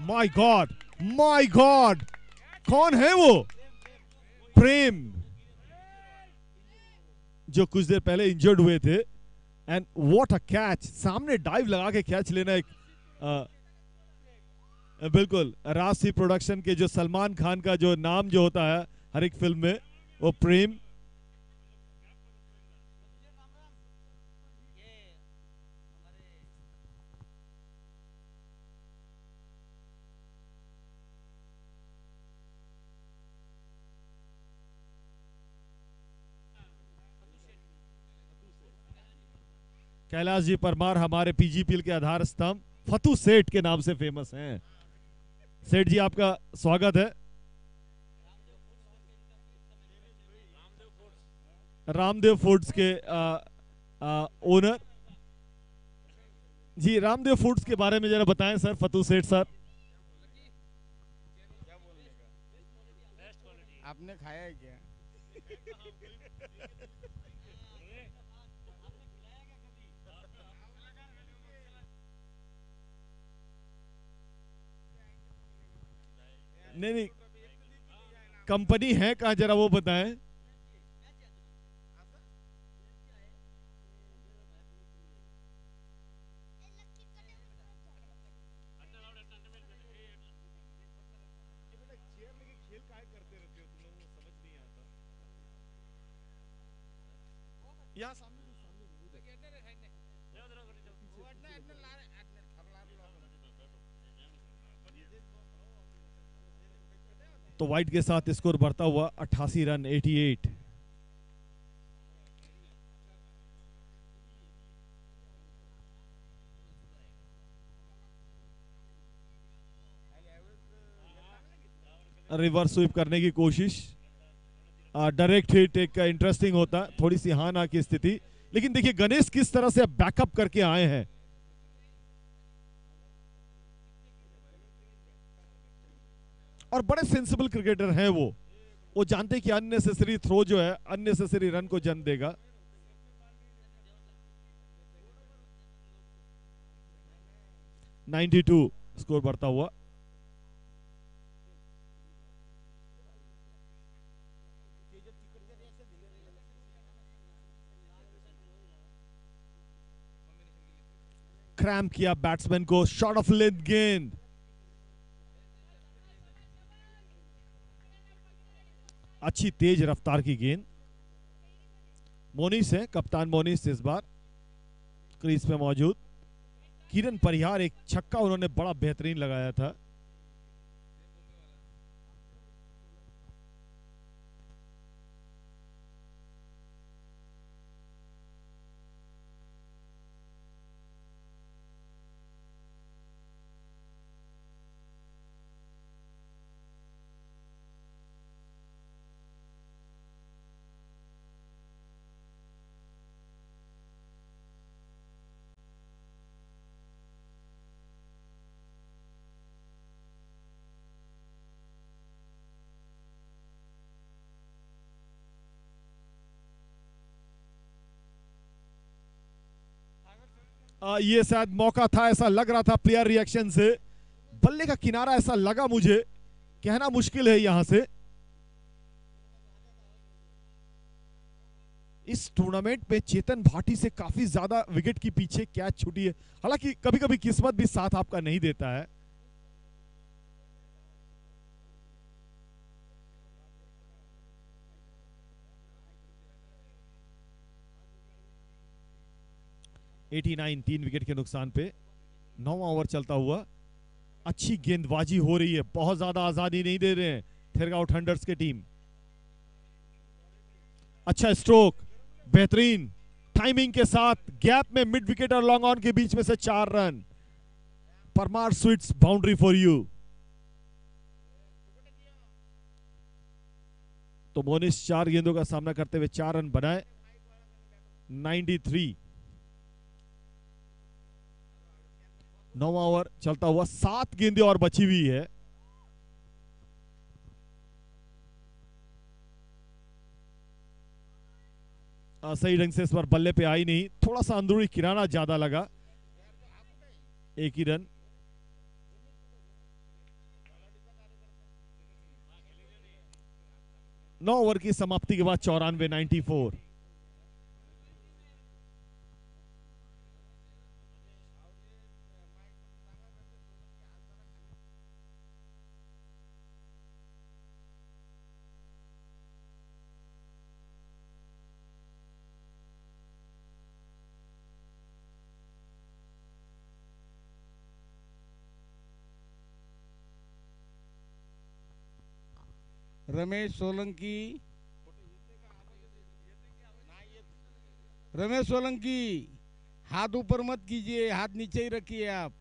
माय गॉड, कौन है वो? प्रेम, जो कुछ देर पहले इंजर्ड हुए थे। And what a catch! सामने डाइव लगा के कैच लेना एक बिल्कुल राशि प्रोडक्शन के जो सलमान खान का जो नाम जो होता है हर एक फिल्म में, वो प्रेम। कैलाश जी परमार हमारे पीजीपीएल के आधार स्तंभ फतू सेठ के नाम से फेमस हैं। सेठ जी आपका स्वागत है। रामदेव फूड्स के ओनर जी, रामदेव फूड्स के बारे में जरा बताएं सर, फतू सेठ सर। आपने खाया है क्या? नहीं, कंपनी है कहां जरा वो बताएं। तो वाइट के साथ स्कोर बढ़ता हुआ 88 रन 88। रिवर्स स्वीप करने की कोशिश, डायरेक्ट हिट एक इंटरेस्टिंग होता, थोड़ी सी हां ना की स्थिति। लेकिन देखिए गणेश किस तरह से बैकअप करके आए हैं। और बड़े सेंसिबल क्रिकेटर हैं वो जानते कि अननेसेसरी थ्रो जो है अननेसेसरी रन को जन्म देगा। (92) स्कोर बढ़ता हुआ। क्रैम्प किया बैट्समैन को, शॉट ऑफ लेंथ गेंद, अच्छी तेज रफ्तार की गेंद। मोनिस है, कप्तान मोनिस इस बार क्रीज पे मौजूद। किरण परिहार एक छक्का उन्होंने बड़ा बेहतरीन लगाया था। ये शायद मौका था, ऐसा लग रहा था प्लेयर रिएक्शन से। बल्ले का किनारा ऐसा लगा मुझे, कहना मुश्किल है यहां से। इस टूर्नामेंट में चेतन भाटी से काफी ज्यादा विकेट की पीछे कैच छूटी है। हालांकि कभी कभी किस्मत भी साथ आपका नहीं देता है। (89) 3 विकेट के नुकसान पे 9वां ओवर चलता हुआ। अच्छी गेंदबाजी हो रही है, बहुत ज्यादा आजादी नहीं दे रहे हैं थिरगाउट हंटर्स की टीम। अच्छा स्ट्रोक, बेहतरीन टाइमिंग के साथ गैप में मिड विकेट और लॉन्ग ऑन के बीच में से 4 run. Parmar sweets boundary for you. तो मोनिस 4 गेंदों का सामना करते हुए 4 रन बनाए। 93। 9वां ओवर चलता हुआ, 7 गेंदें और बची हुई है। सही ढंग से इस बार बल्ले पे आई नहीं, थोड़ा सा अंदरूनी किराना ज्यादा लगा। 1 ही रन। नौ ओवर की समाप्ति के बाद 94, 94। रमेश सोलंकी, रमेश सोलंकी, हाथ ऊपर मत कीजिए, हाथ नीचे ही रखिए आप।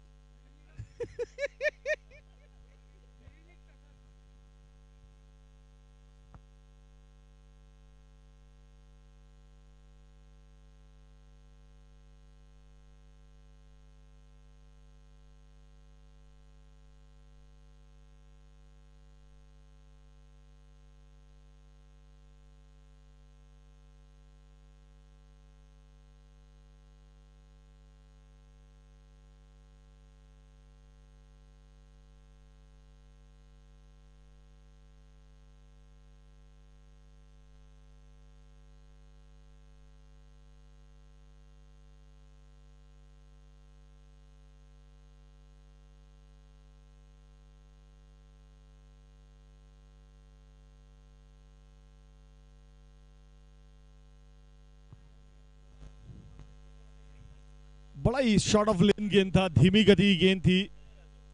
बड़ा ही शॉर्ट ऑफ लेन गेंद था, धीमी गति की गेंद थी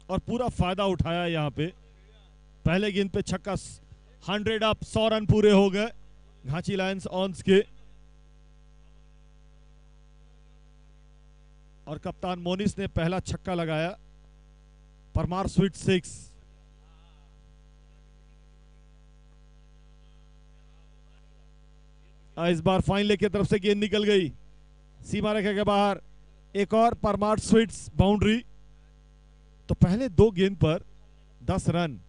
और पूरा फायदा उठाया यहां पे। पहले गेंद पे छक्का, 100 अप, 100 रन पूरे हो गए घाची लायंस ऑन्स के। और कप्तान मोनिस ने पहला छक्का लगाया। परमार स्वीट 6। इस बार फाइन लेग की तरफ से गेंद निकल गई सीमा रेखा के बाहर। एक और परमार स्वीट्स बाउंड्री। तो पहले 2 गेंद पर 10 रन।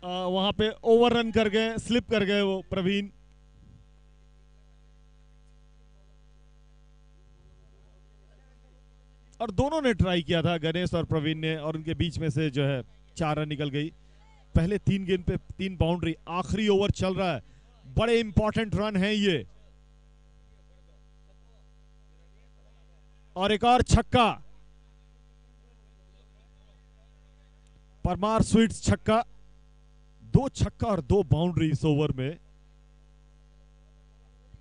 वहां पे ओवर रन कर गए, स्लिप कर गए वो प्रवीण। और दोनों ने ट्राई किया था, गणेश और प्रवीण ने, और उनके बीच में से जो है 4 रन निकल गई। पहले 3 गेंद पे 3 बाउंड्री। आखिरी ओवर चल रहा है, बड़े इंपॉर्टेंट रन है ये। और एक और छक्का, परमार स्वीट्स छक्का। 2 छक्का और 2 बाउंड्री इस ओवर में।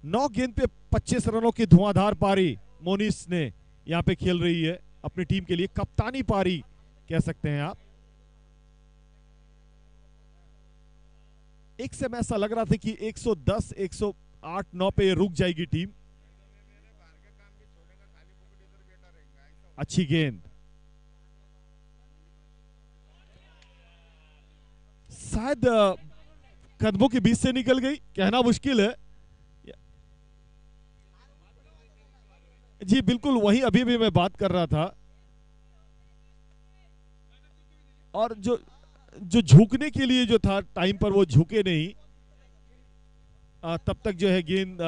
9 गेंद पे 25 रनों की धुआंधार पारी मोनिस ने यहां पे खेल रही है अपनी टीम के लिए। कप्तानी पारी कह सकते हैं आप। एक समय ऐसा लग रहा था कि 110, 108, 9 पे रुक जाएगी टीम। अच्छी गेंद, शायद कदमों के बीच से निकल गई, कहना मुश्किल है। जी बिल्कुल, वही अभी भी मैं बात कर रहा था। और जो झुकने के लिए जो था टाइम पर, वो झुके नहीं। तब तक जो है गेंद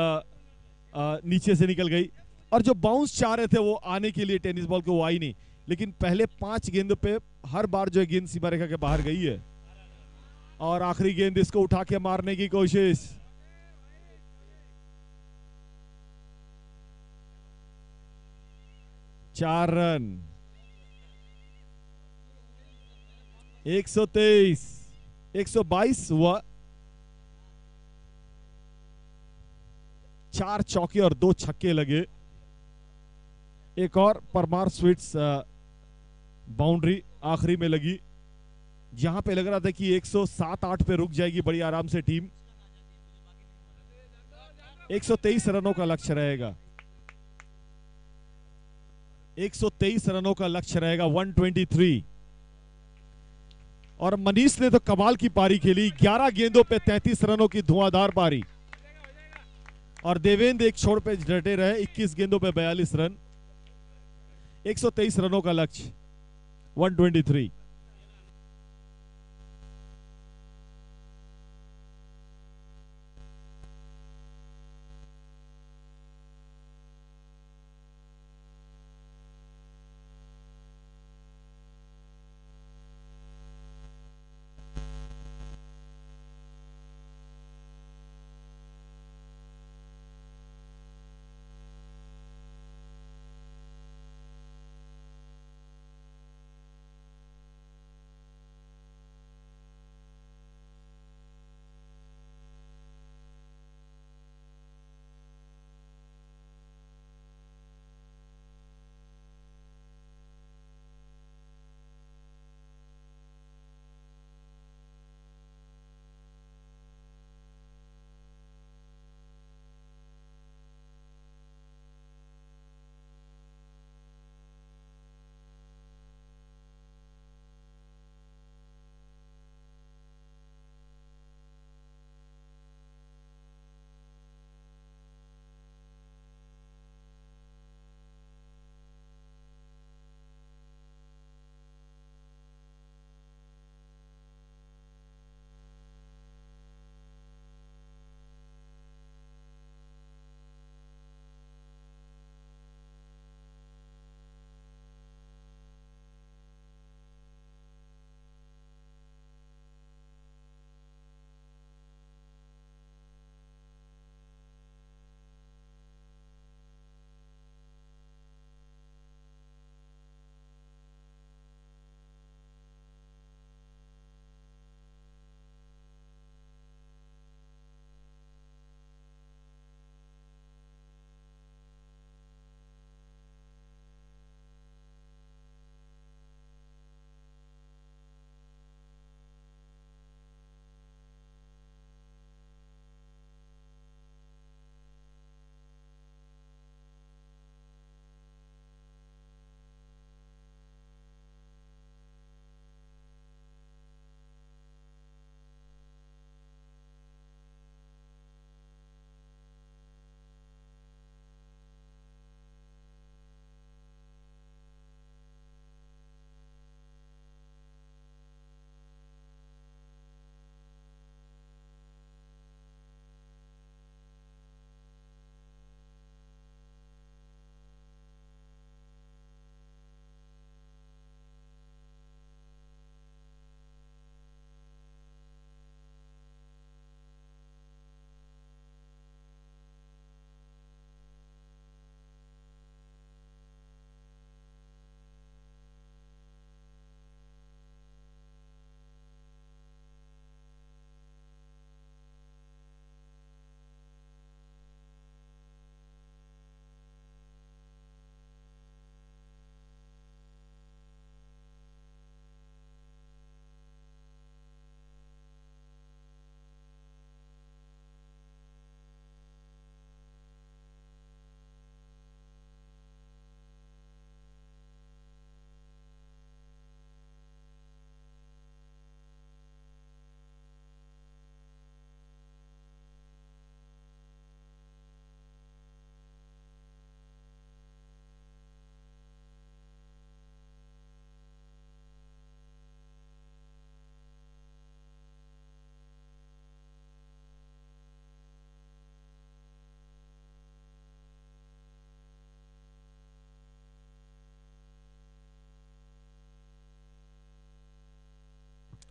नीचे से निकल गई। और जो बाउंस चाह रहे थे वो आने के लिए टेनिस बॉल को, वो आई नहीं। लेकिन पहले 5 गेंदों पे हर बार जो है गेंद सीमा रेखा के बाहर गई है। और आखिरी गेंद इसको उठा के मारने की कोशिश। चार रन। 123, 122 हुआ। 4 चौके और 2 छक्के लगे। एक और परमार स्वीट्स बाउंड्री आखिरी में लगी, जहां पे लग रहा था कि 107-8 पे रुक जाएगी बड़ी आराम से टीम। 123 रनों का लक्ष्य रहेगा। 123 रनों का लक्ष्य रहेगा। 123। और मनीष ने तो कमाल की पारी खेली। 11 गेंदों पे 33 रनों की धुआंधार पारी। और देवेंद्र एक छोड़ पे डटे रहे। 21 गेंदों पे 42 रन। 123 रनों का लक्ष्य। 123।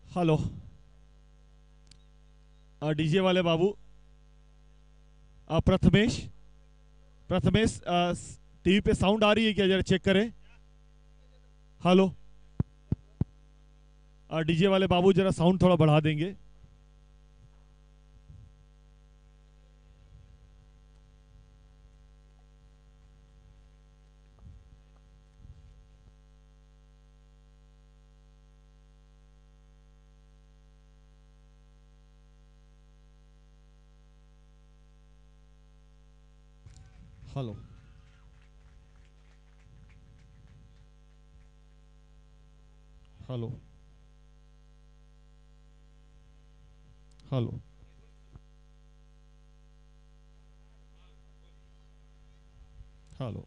हेलो डीजे वाले बाबू, प्रथमेश प्रथमेश टीवी पे साउंड आ रही है क्या, जरा चेक करें। हेलो डीजे वाले बाबू जरा साउंड थोड़ा बढ़ा देंगे। हेलो हेलो हेलो हेलो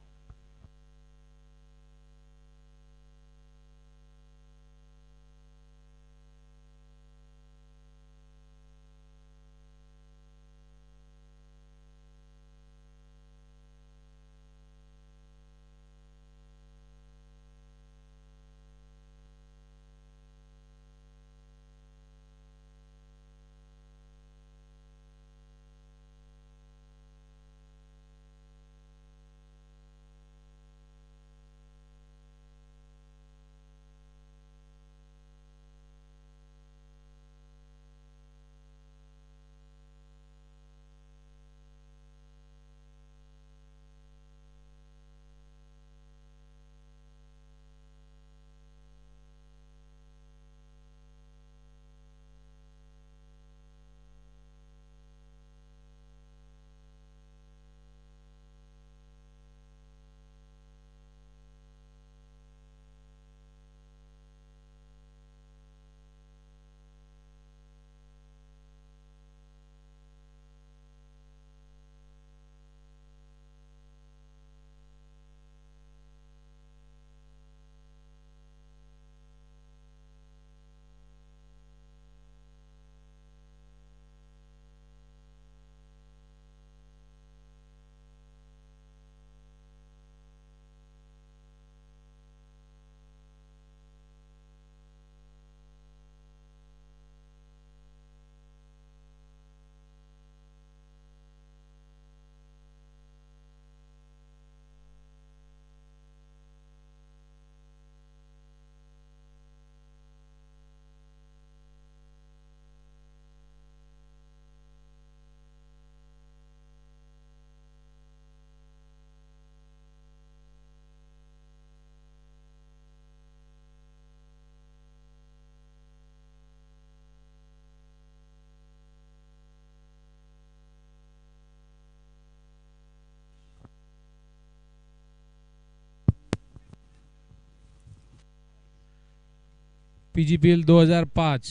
पीजीपीएल 2005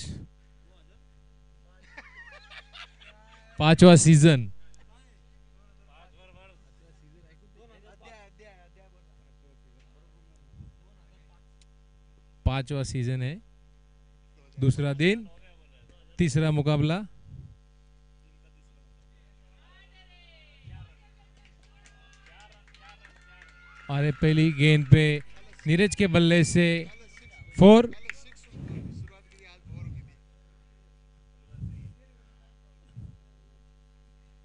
पांचवा सीजन। पांचवा सीजन है, दूसरा दिन, तीसरा मुकाबला। और पहली गेंद पे नीरज के बल्ले से 4।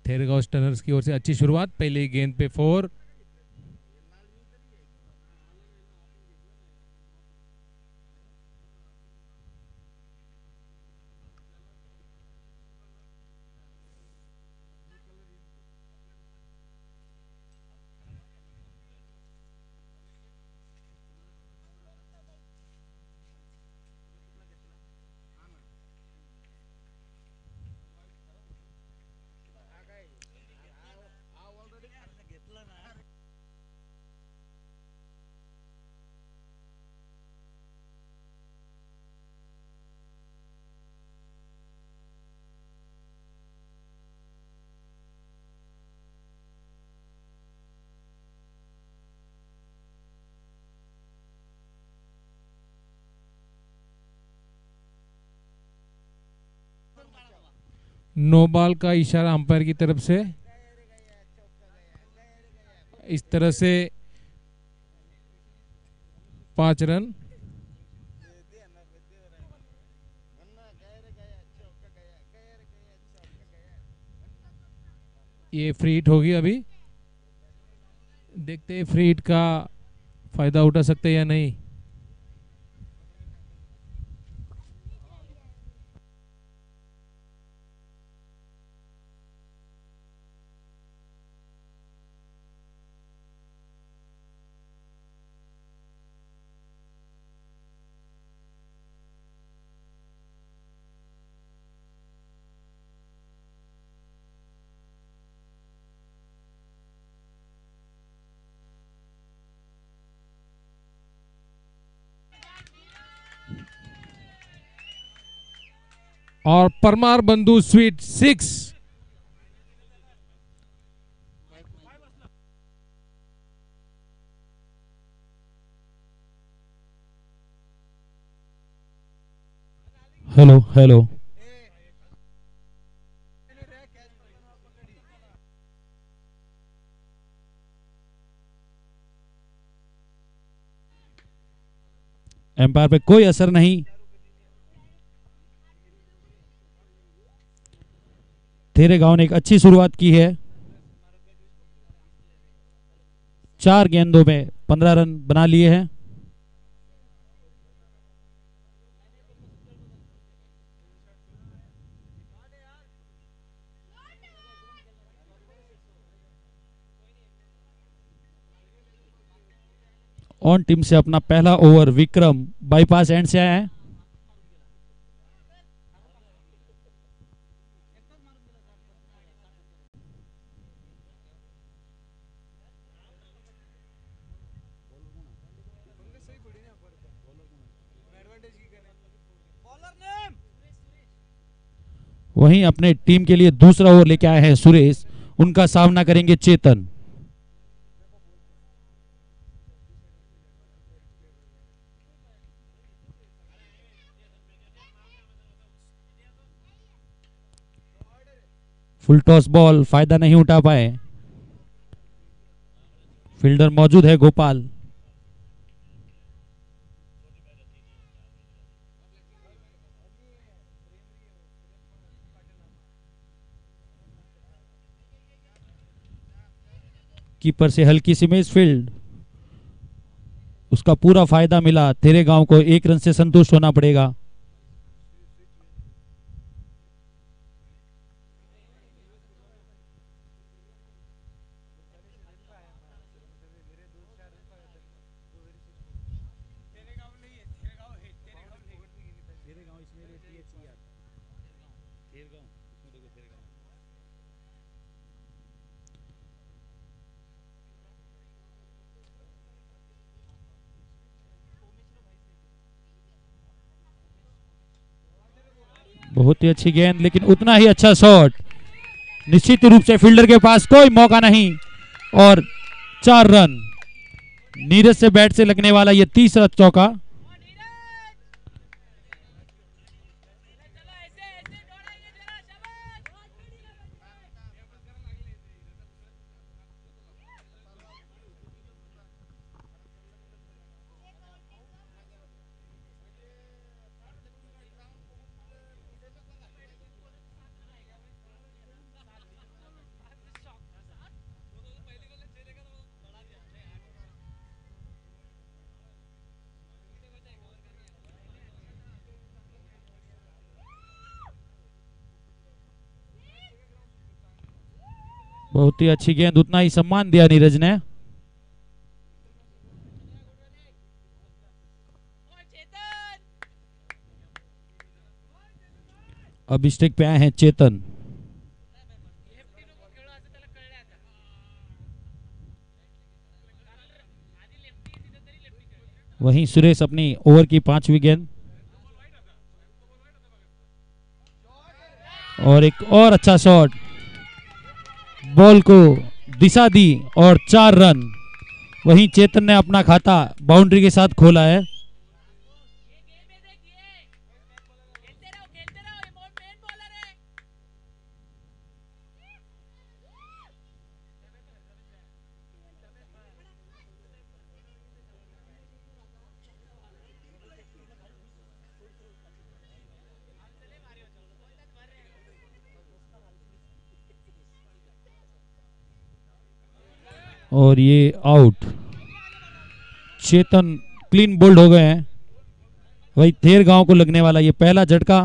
थेरगाउस टनर्स की ओर से अच्छी शुरुआत, पहली गेंद पे 4। नो बॉल का इशारा अंपायर की तरफ से। इस तरह से 5 रन। ये फ्री हिट होगी अभी, देखते हैं फ्री हिट का फायदा उठा सकते हैं या नहीं। और परमार बंधु स्वीट 6। हेलो हेलो, एम्पायर पे कोई असर नहीं। थेरेगांव ने एक अच्छी शुरुआत की है, 4 गेंदों में 15 रन बना लिए हैं। ऑन टीम से अपना पहला ओवर विक्रम बाईपास एंड से आया है। वहीं अपने टीम के लिए दूसरा ओवर लेके आए हैं सुरेश, उनका सामना करेंगे चेतन। फुल टॉस बॉल, फायदा नहीं उठा पाए। फील्डर मौजूद है गोपाल। कीपर से हल्की सी मिस फील्ड, उसका पूरा फायदा मिला। थेरेगांव को 1 रन से संतुष्ट होना पड़ेगा। बहुत ही अच्छी गेंद, लेकिन उतना ही अच्छा शॉट। निश्चित रूप से फील्डर के पास कोई मौका नहीं और 4 रन। नीरज से बैट से लगने वाला यह तीसरा चौका। बहुत ही अच्छी गेंद, उतना ही सम्मान दिया नीरज ने। अब स्ट्रिक पे आए हैं चेतन। वहीं सुरेश अपनी ओवर की 5वीं गेंद, और एक और अच्छा शॉट, बॉल को दिशा दी और 4 रन। वहीं चेतन ने अपना खाता बाउंड्री के साथ खोला है। और ये आउट। चेतन क्लीन बोल्ड हो गए हैं। वही थेर गांव को लगने वाला ये पहला झटका।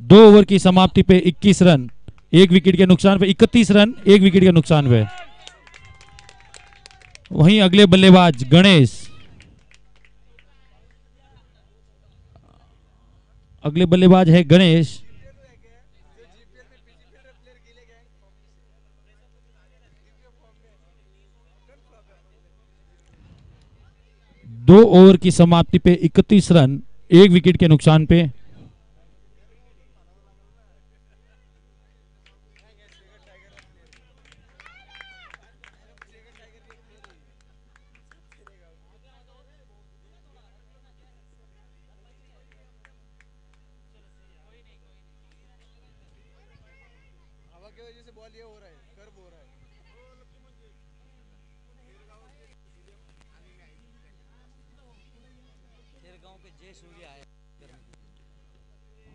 2 ओवर की समाप्ति पे 21 रन, 1 विकेट के नुकसान पे 31 रन, 1 विकेट के नुकसान पे। वहीं अगले बल्लेबाज गणेश। अगले बल्लेबाज है गणेश। दो ओवर की समाप्ति पे 31 रन, 1 विकेट के नुकसान पे।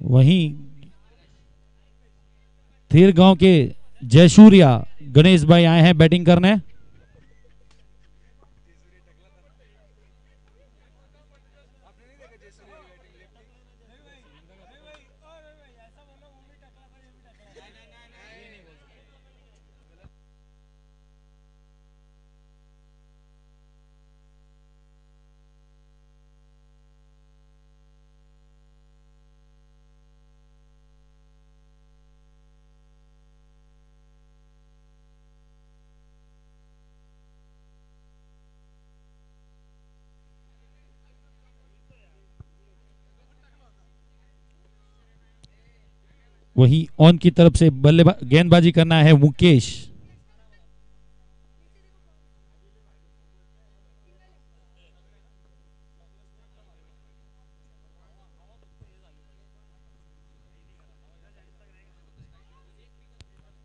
वहीं थेर गांव के जयसूर्या गणेश भाई आए हैं बैटिंग करने। वही ऑन की तरफ से बल्लेबाज गेंदबाजी करना है मुकेश।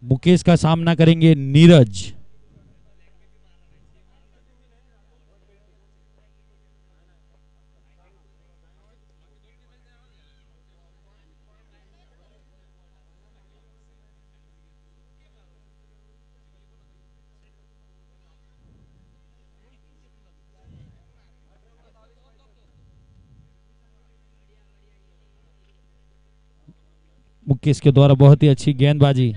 मुकेश का सामना करेंगे नीरज। मुकेश के द्वारा बहुत ही अच्छी गेंदबाजी।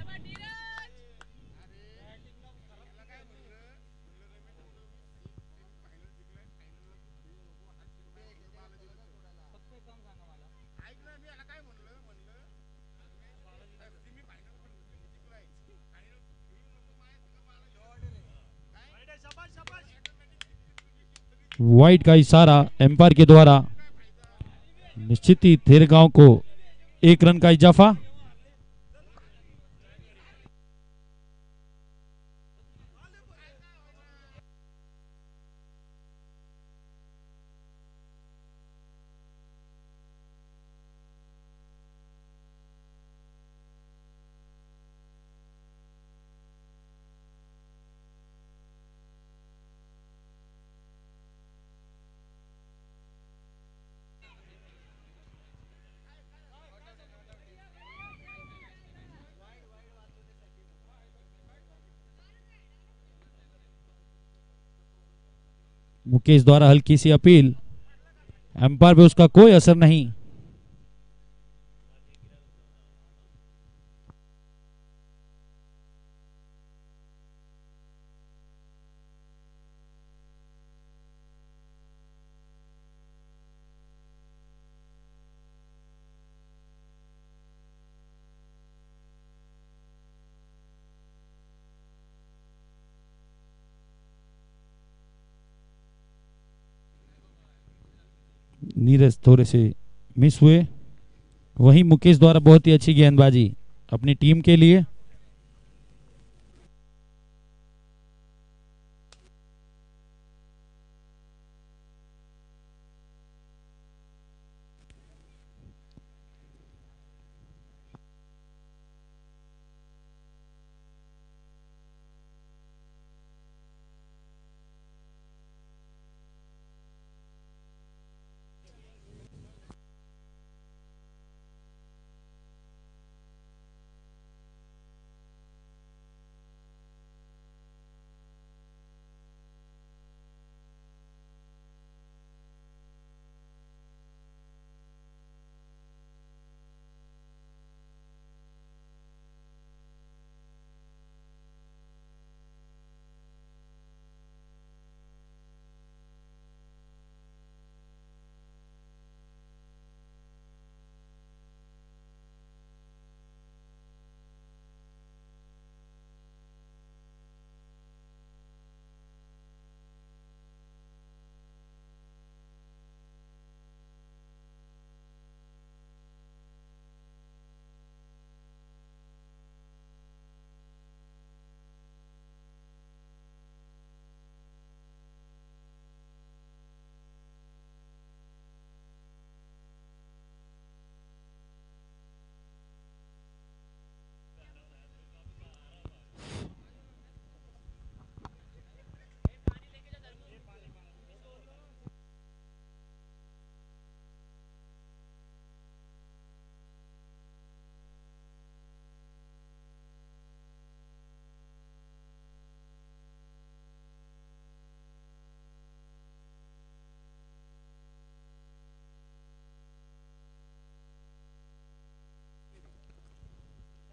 वाइड का इशारा एम्पायर के द्वारा। निश्चित ही थेर गांव को 1 रन का इजाफा। मुकेश द्वारा हल्की सी अपील, एम्पायर पे उसका कोई असर नहीं। नीरज थोड़े से मिस हुए। वहीं मुकेश द्वारा बहुत ही अच्छी गेंदबाजी अपनी टीम के लिए।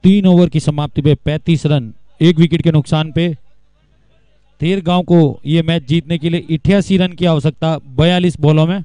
3 ओवर की समाप्ति पे 35 रन 1 विकेट के नुकसान पे तेरगांव को ये मैच जीतने के लिए 88 रन की आवश्यकता 42 बॉलों में।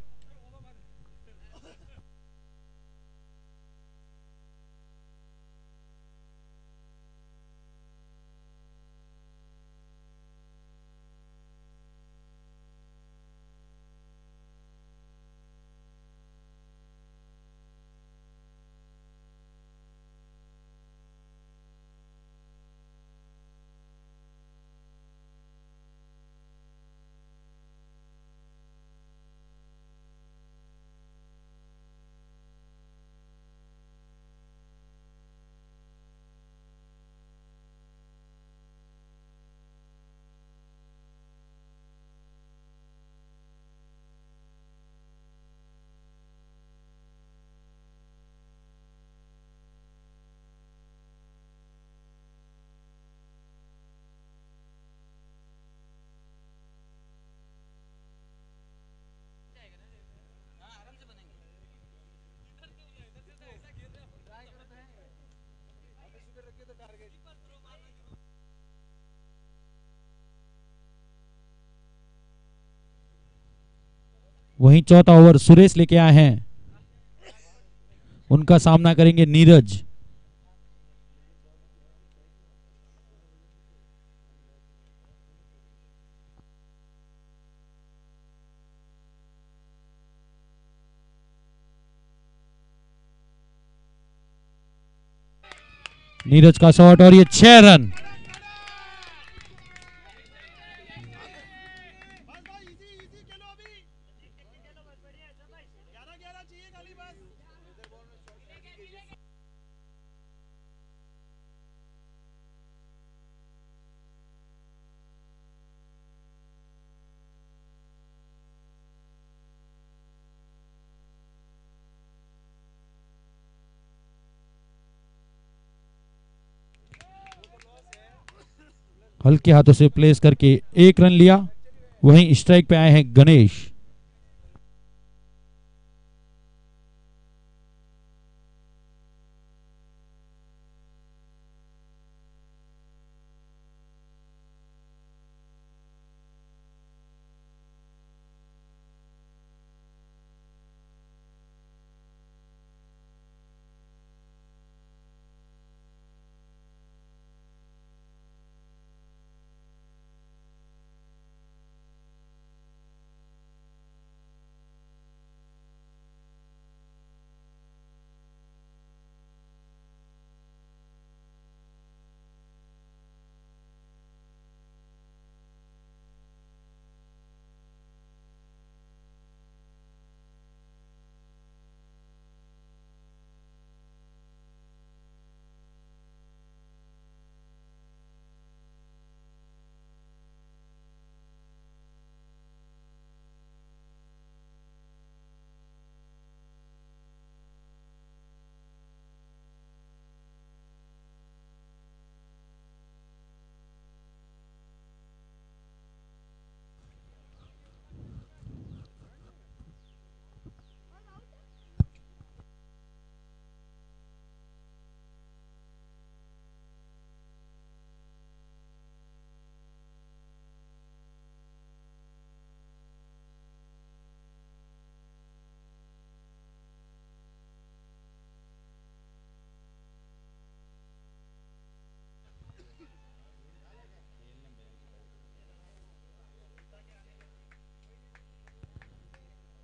वहीं चौथा ओवर सुरेश लेके आए हैं, उनका सामना करेंगे नीरज। नीरज का शॉट और ये 6 रन। हल्के हाथों से प्लेस करके 1 रन लिया। वहीं स्ट्राइक पे आए हैं गणेश।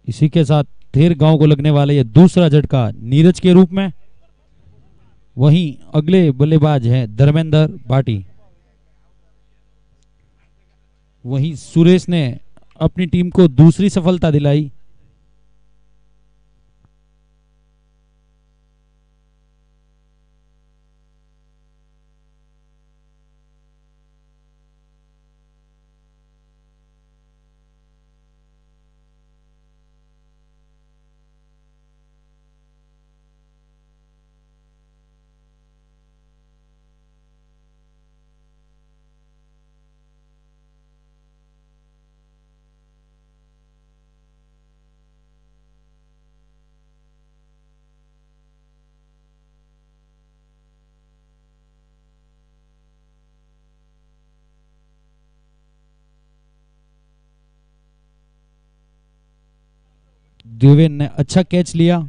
इसी के साथ तेरगांव को लगने वाला यह दूसरा झटका नीरज के रूप में। वहीं अगले बल्लेबाज हैं धर्मेंद्र भाटी। वहीं सुरेश ने अपनी टीम को दूसरी सफलता दिलाई। देवेन ने अच्छा कैच लिया।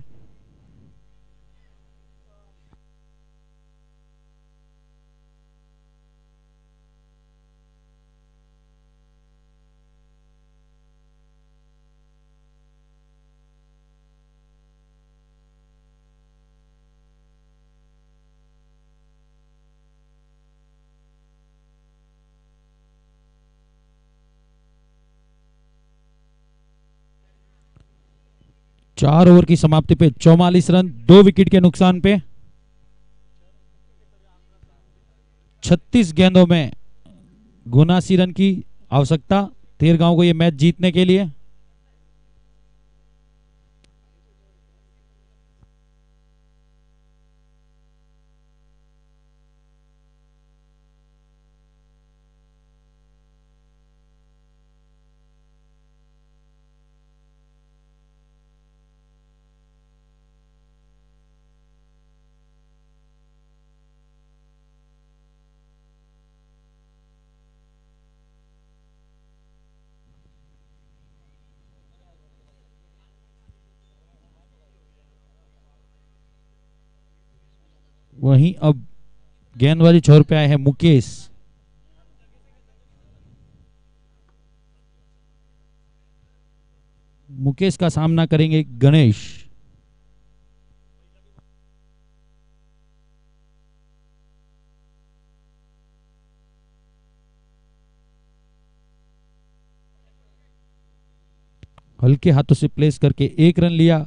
चार ओवर की समाप्ति पे 44 रन 2 विकेट के नुकसान पे। 36 गेंदों में 79 रन की आवश्यकता तेरगांव को यह मैच जीतने के लिए। वहीं अब गेंदबाजी छोर पे आए हैं मुकेश। मुकेश का सामना करेंगे गणेश। हल्के हाथों से प्लेस करके 1 रन लिया।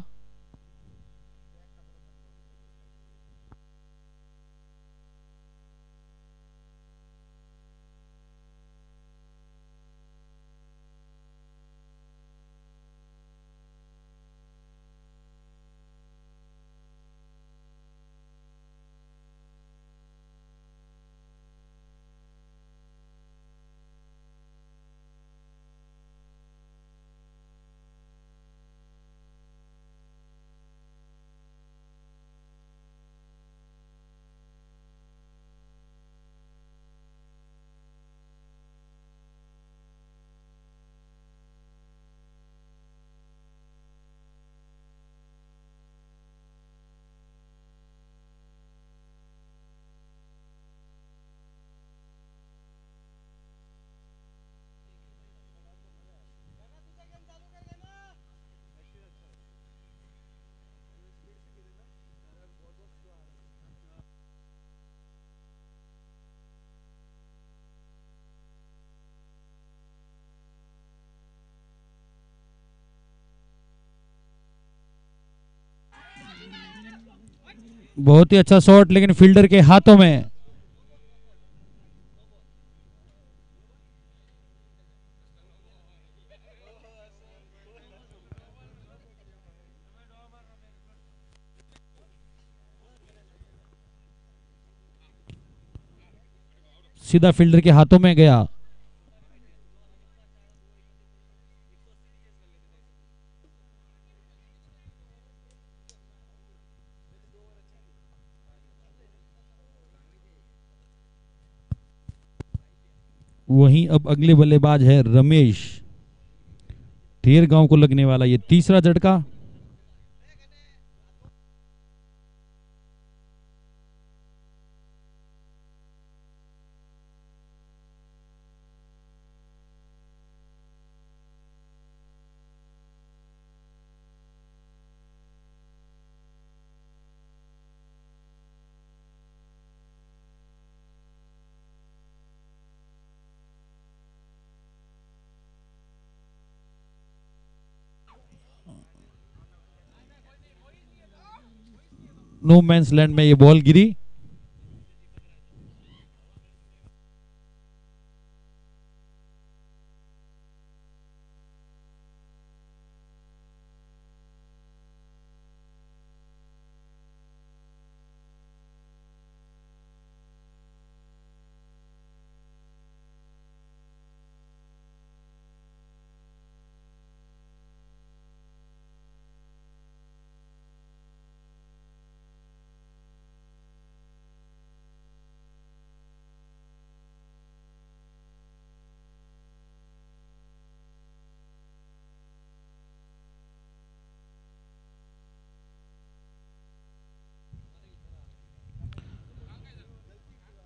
बहुत ही अच्छा शॉट लेकिन फील्डर के हाथों में। सीधा फील्डर के हाथों में गया। वहीं अब अगले बल्लेबाज है रमेश। तेरगांव को लगने वाला ये तीसरा झटका। नो मैंस लैंड में ये बॉल गिरी।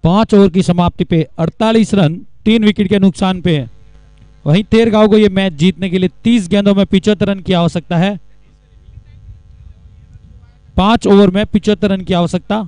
5 ओवर की समाप्ति पे 48 रन 3 विकेट के नुकसान पे। वहीं तेरगांव को ये मैच जीतने के लिए 30 गेंदों में 75 रन की आवश्यकता है। 5 ओवर में 75 रन की आवश्यकता।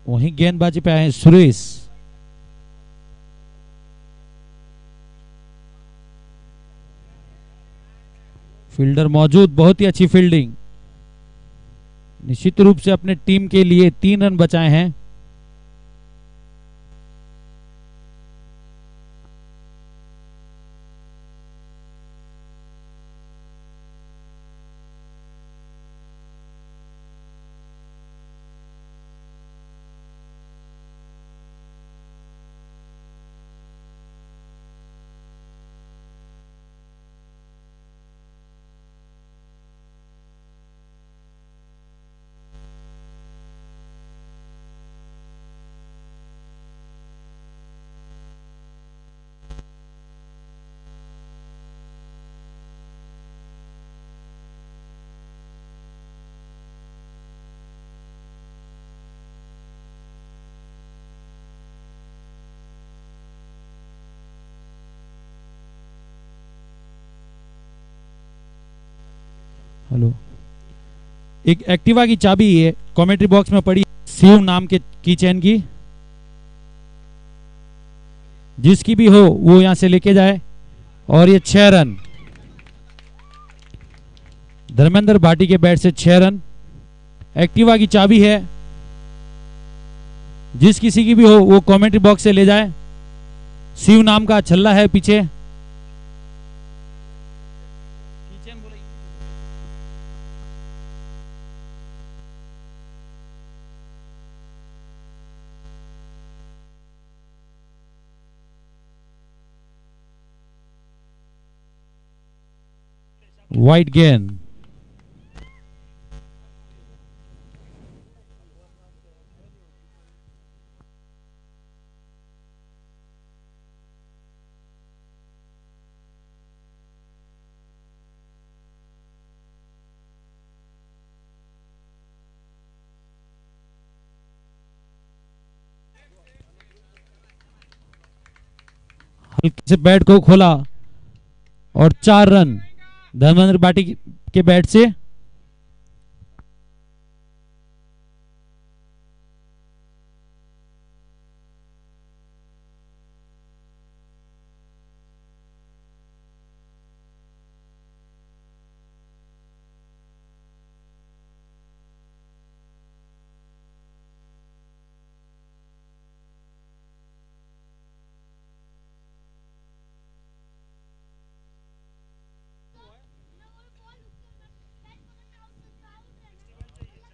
वहीं गेंदबाजी पे आए हैं सुरेश। फील्डर मौजूद, बहुत ही अच्छी फील्डिंग। निश्चित रूप से अपने टीम के लिए 3 रन बचाए हैं। हेलो, एक एक्टिवा की चाबी है कमेंट्री बॉक्स में पड़ी, शिव नाम के की चैन की, जिसकी भी हो वो यहां से लेके जाए। और ये 6 रन, धर्मेंद्र भाटी के बैट से 6 रन। एक्टिवा की चाबी है, जिस किसी की भी हो वो कमेंट्री बॉक्स से ले जाए। शिव नाम का छल्ला है पीछे। वाइड गेंद, हल्के से बैट को खोला और 4 रन धर्मेंद्र भाटी के बैट से।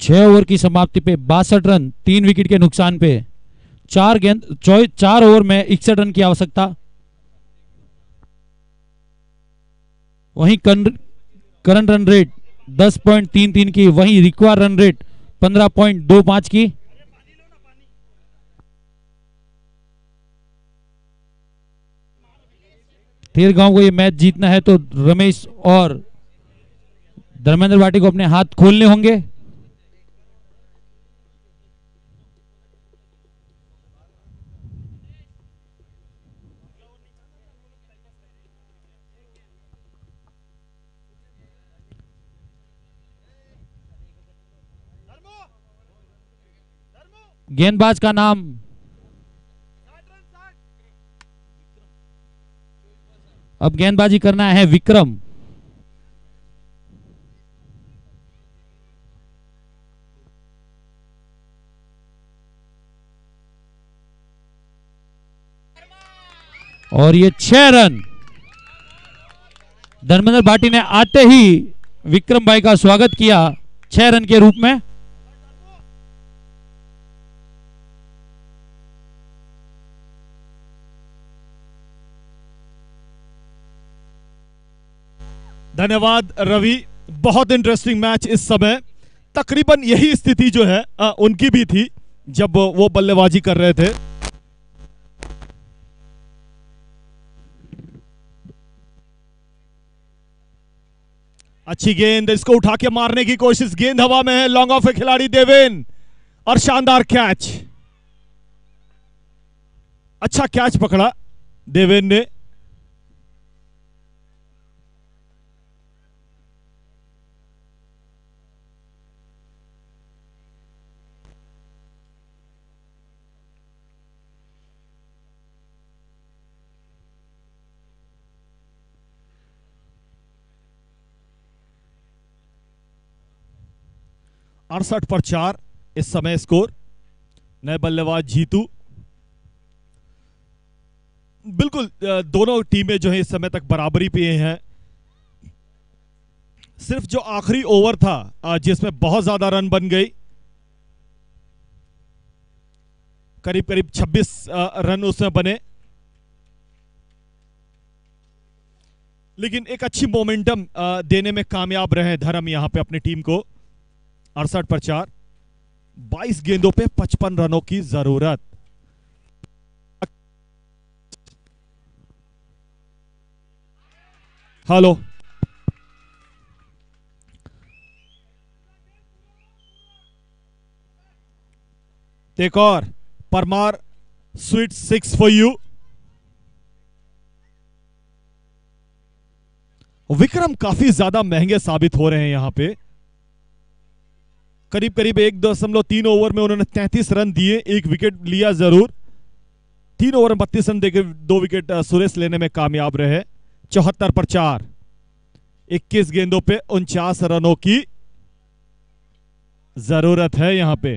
छह ओवर की समाप्ति पे 62 रन 3 विकेट के नुकसान पे। 4 ओवर में 61 रन की आवश्यकता। वहीं करंट रन रेट 10.33 की, वहीं रिक्वायर्ड रन रेट 15.25 की। तेरगांव को ये मैच जीतना है तो रमेश और धर्मेंद्र भाटी को अपने हाथ खोलने होंगे। गेंदबाज का नाम अब गेंदबाजी करना है विक्रम। और ये 6 रन। धर्मेंद्र भाटी ने आते ही विक्रम भाई का स्वागत किया 6 रन के रूप में। धन्यवाद रवि, बहुत इंटरेस्टिंग मैच। इस समय तकरीबन यही स्थिति जो है उनकी भी थी जब वो बल्लेबाजी कर रहे थे। अच्छी गेंद, इसको उठा के मारने की कोशिश, गेंद हवा में है, लॉन्ग ऑफ है खिलाड़ी देवेन और शानदार कैच। अच्छा कैच पकड़ा देवेन ने। अड़सठ पर 4 इस समय स्कोर। नए बल्लेबाज जीतू। बिल्कुल दोनों टीमें जो है इस समय तक बराबरी पे हैं। सिर्फ जो आखिरी ओवर था जिसमें बहुत ज्यादा रन बन गई, करीब करीब 26 रन उसमें बने, लेकिन एक अच्छी मोमेंटम देने में कामयाब रहे धर्म यहां पे अपनी टीम को। 68 पर 4, 22 गेंदों पे 55 रनों की जरूरत। हेलो, एक और Parmar, sweet 6 for you. Vikram काफी ज्यादा महंगे साबित हो रहे हैं यहां पे। करीब करीब 1.3 ओवर में उन्होंने 33 रन दिए, 1 विकेट लिया जरूर। 3 ओवर में 32 रन देकर 2 विकेट सुरेश लेने में कामयाब रहे। 74 पर 4, 21 गेंदों पे 49 रनों की जरूरत है यहां पे।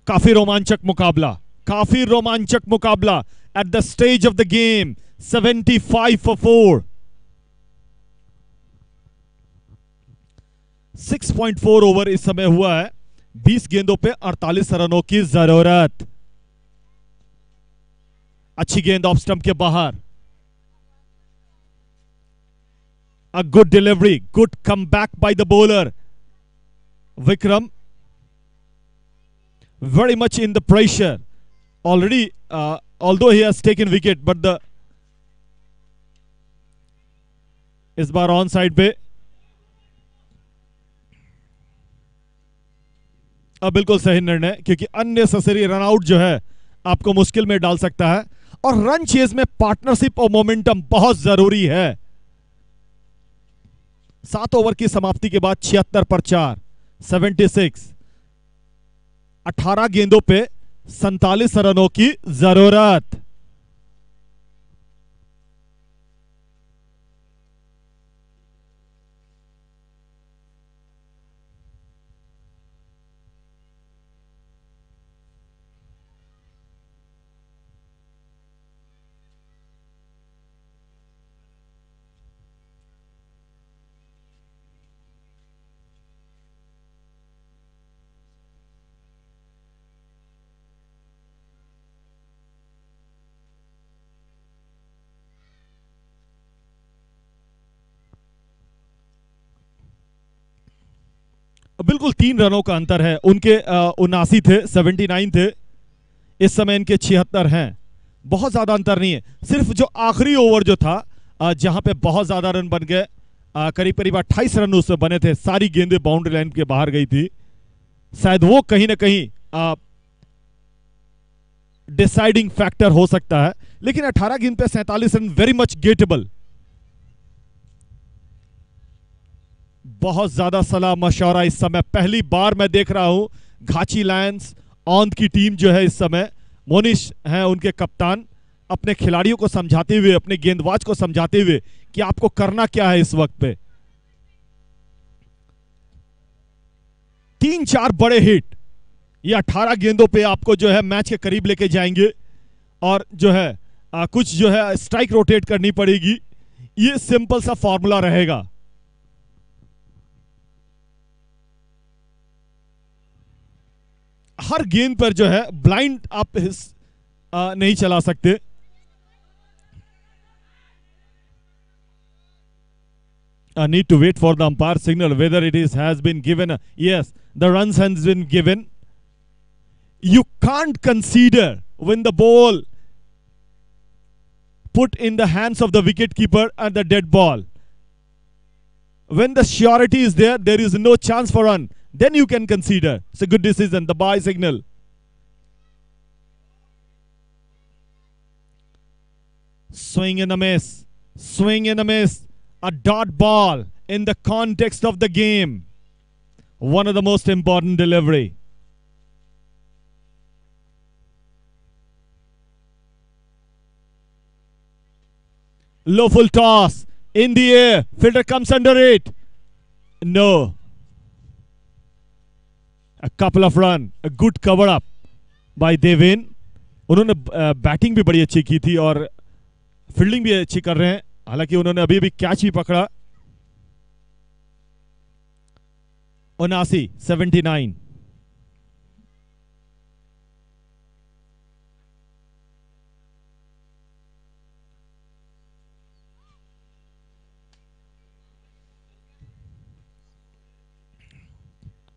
काफी रोमांचक मुकाबला, काफी रोमांचक मुकाबला at the stage of the game. 75 for 4, 6.4 over इस समय हुआ है। 20 गेंदों पे 48 रनों की जरूरत। अच्छी गेंद ऑफ स्टंप के बाहर। A good delivery, good come back by the bowler Vikram. Very much in the pressure already, although he has taken wicket, but the इस बार ऑन साइड पे बिल्कुल सही निर्णय, क्योंकि अननेसेसरी रन आउट जो है आपको मुश्किल में डाल सकता है, और रन चेज में पार्टनरशिप और मोमेंटम बहुत जरूरी है। 7 ओवर की समाप्ति के बाद 76 पर 4, 76, 18 गेंदों पे 47 रनों की जरूरत। बिल्कुल 3 रनों का अंतर है। उनके 79 थे, 79 थे, इस समय इनके 76 हैं। बहुत ज्यादा अंतर नहीं है। सिर्फ जो आखिरी ओवर जो था जहां पे बहुत ज्यादा रन बन गए, करीब करीब 28 रन उससे बने थे, सारी गेंदें बाउंड्री लाइन के बाहर गई थी। शायद वो कहीं ना कहीं डिसाइडिंग फैक्टर हो सकता है, लेकिन 18 गेंद पे 47 रन वेरी मच गेटेबल। बहुत ज्यादा सलाह मशवरा इस समय पहली बार मैं देख रहा हूं। घाची लायंस ऑन की टीम जो है इस समय, मोनिश हैं उनके कप्तान, अपने खिलाड़ियों को समझाते हुए, अपने गेंदबाज को समझाते हुए कि आपको करना क्या है इस वक्त पे। 3-4 बड़े हिट ये 18 गेंदों पे आपको जो है मैच के करीब लेके जाएंगे, और जो है कुछ जो है स्ट्राइक रोटेट करनी पड़ेगी। ये सिंपल सा फॉर्मूला रहेगा। हर गेंद पर जो है ब्लाइंड आप नहीं चला सकते। Need to wait for the umpire signal whether it has been given. Yes, the runs has been given. You can't consider when the ball put in the hands of the wicket keeper and the dead ball. When the surety is there, there is no chance for run. Then you can consider. It's a good decision. The bye signal. Swing and a miss. Swing and a miss. A dot ball in the context of the game. One of the most important delivery. Low full toss in the air. Fielder comes under it. No. A couple of run. A good cover up by Devin. उन्होंने batting भी बड़ी अच्छी की थी और fielding भी अच्छी कर रहे हैं। हालांकि उन्होंने अभी भी कैच भी पकड़ा। 79।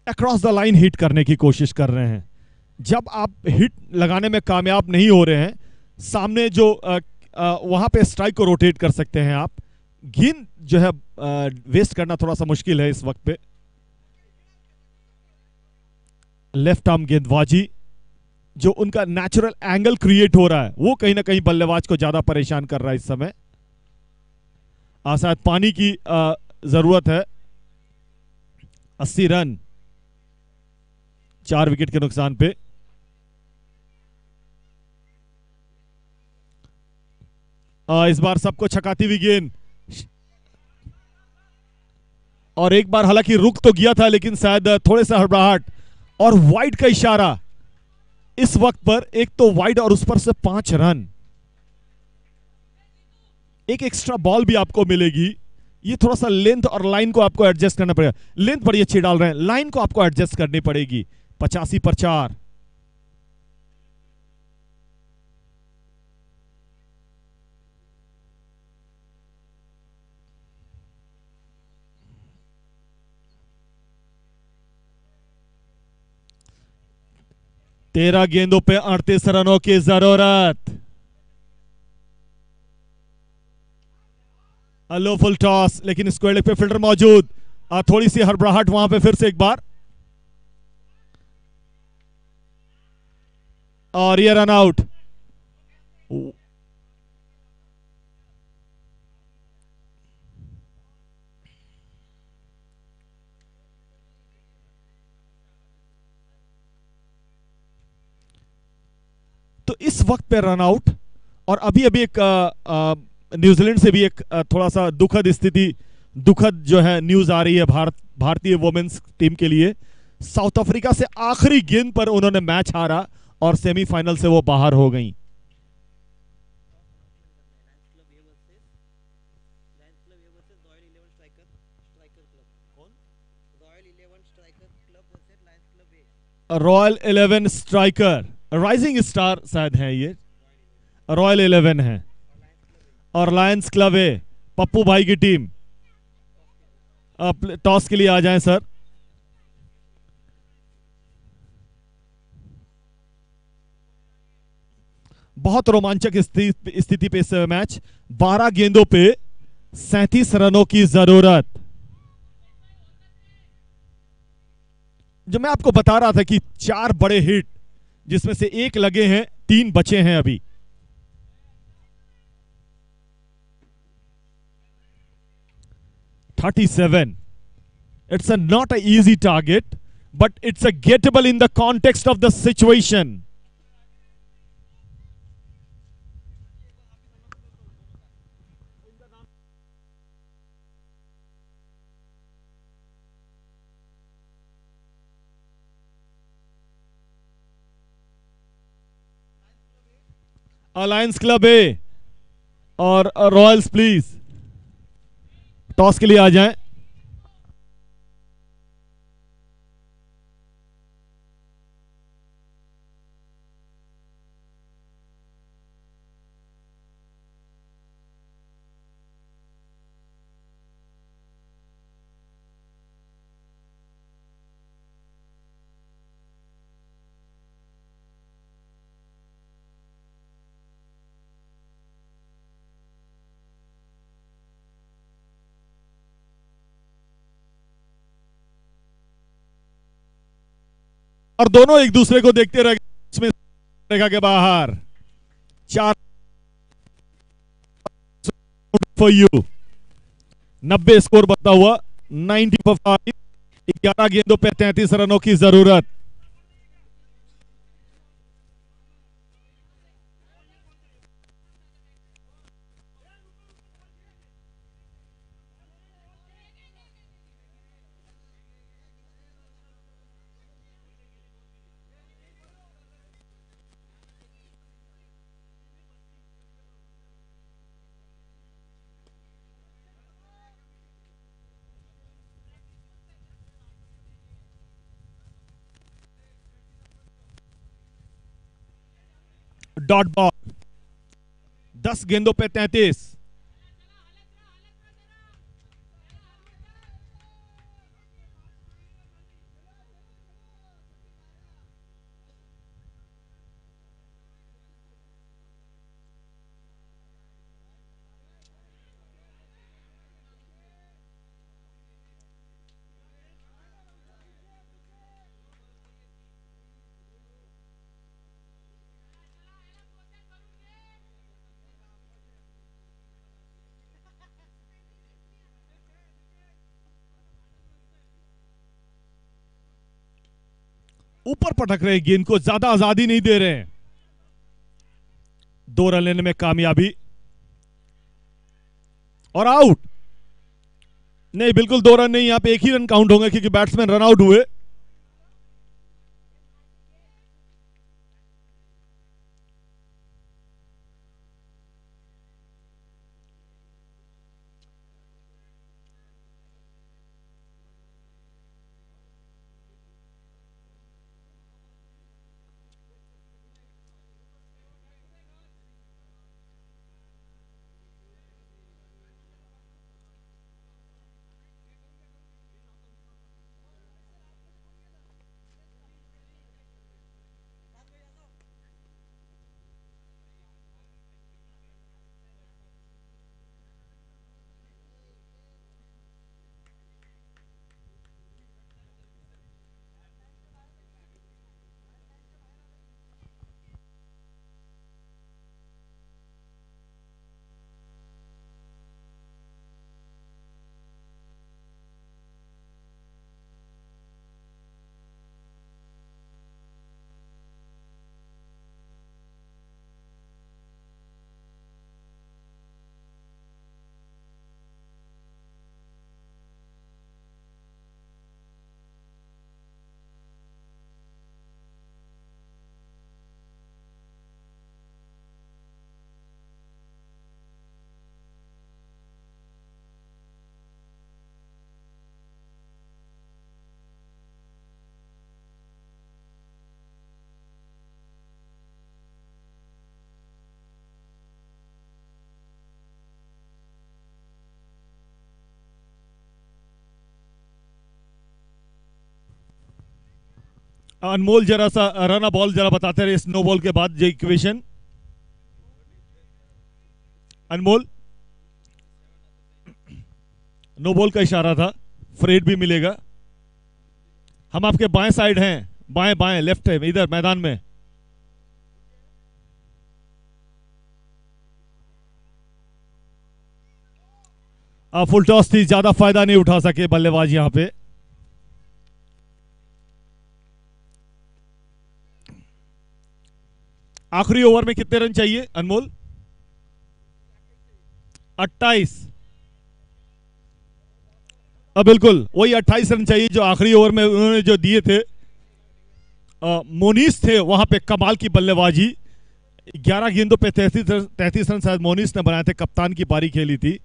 अक्रॉस द लाइन हिट करने की कोशिश कर रहे हैं। जब आप हिट लगाने में कामयाब नहीं हो रहे हैं, सामने जो वहां पे स्ट्राइक को रोटेट कर सकते हैं आप। गेंद जो है वेस्ट करना थोड़ा सा मुश्किल है इस वक्त पे। लेफ्ट आर्म गेंदबाजी, जो उनका नेचुरल एंगल क्रिएट हो रहा है, वो कहीं ना कहीं बल्लेबाज को ज्यादा परेशान कर रहा है इस समय। शायद पानी की जरूरत है। 80 रन 4 विकेट के नुकसान पे। इस बार सबको छकाती हुई गेंद, और एक बार हालांकि रुक तो गया था लेकिन शायद थोड़े से हड़बड़ाहट, और वाइड का इशारा इस वक्त पर। एक तो वाइड और उस पर से 5 रन। एक एक्स्ट्रा बॉल भी आपको मिलेगी। ये थोड़ा सा लेंथ और लाइन को आपको एडजस्ट करना पड़ेगा। लेंथ बड़ी अच्छी डाल रहे हैं, लाइन को आपको एडजस्ट करनी पड़ेगी। 85 पर 4। तेरह गेंदों पे 38 रनों की जरूरत। लो फुल टॉस, लेकिन स्क्वायर लेग पे फील्डर मौजूद। थोड़ी सी हड़बड़ाहट वहां पे फिर से एक बार, और ये रन आउट। तो इस वक्त पे रन आउट, और अभी अभी एक न्यूजीलैंड से भी एक थोड़ा सा दुखद जो है न्यूज आ रही है भारतीय वुमेन्स टीम के लिए। साउथ अफ्रीका से आखिरी गेंद पर उन्होंने मैच हारा और सेमीफाइनल से वो बाहर हो गई। रॉयल 11 स्ट्राइकर, राइजिंग स्टार शायद है ये, रॉयल 11 है, और लायंस क्लब है। पप्पू भाई की टीम टॉस के लिए आ जाएं सर। बहुत रोमांचक स्थिति पे इस मैच। 12 गेंदों पे 37 रनों की जरूरत। जो मैं आपको बता रहा था कि 4 बड़े हिट, जिसमें से 1 लगे हैं, 3 बचे हैं अभी। (37) It's not an easy target, but it's a gettable in the context of the situation. Alliance club A और रॉयल्स प्लीज टॉस के लिए आ जाएं। और दोनों एक दूसरे को देखते रह गए। इसमें रेखा के बाहर 4 फॉर यू 90 स्कोर बनता हुआ 90 for 5। 11 गेंदों पे 33 रनों की जरूरत। डॉट बॉल 10 गेंदों पे 33। ऊपर पटक रहे गेंद को, ज्यादा आजादी नहीं दे रहे हैं। 2 रन लेने में कामयाबी और आउट। नहीं, बिल्कुल 2 रन नहीं, यहां पे 1 ही रन काउंट होंगे क्योंकि बैट्समैन रन आउट हुए। अनमोल जरा सा रन बॉल जरा बताते रहे स्नो बॉल के बाद, ये इक्वेशन। अनमोल, नो बॉल का इशारा था, फ्रेड भी मिलेगा। हम आपके बाएं साइड हैं, बाएं बाएं लेफ्ट है इधर मैदान में। फुल टॉस थी, ज्यादा फायदा नहीं उठा सके बल्लेबाज यहां पे। आखिरी ओवर में कितने रन चाहिए अनमोल? 28। बिल्कुल वही 28 रन चाहिए जो आखिरी ओवर में उन्होंने जो दिए थे। मोनीस थे वहां पे, कमाल की बल्लेबाजी। 11 गेंदों पे 33 रन शायद मोनिश ने बनाए थे, कप्तान की पारी खेली थी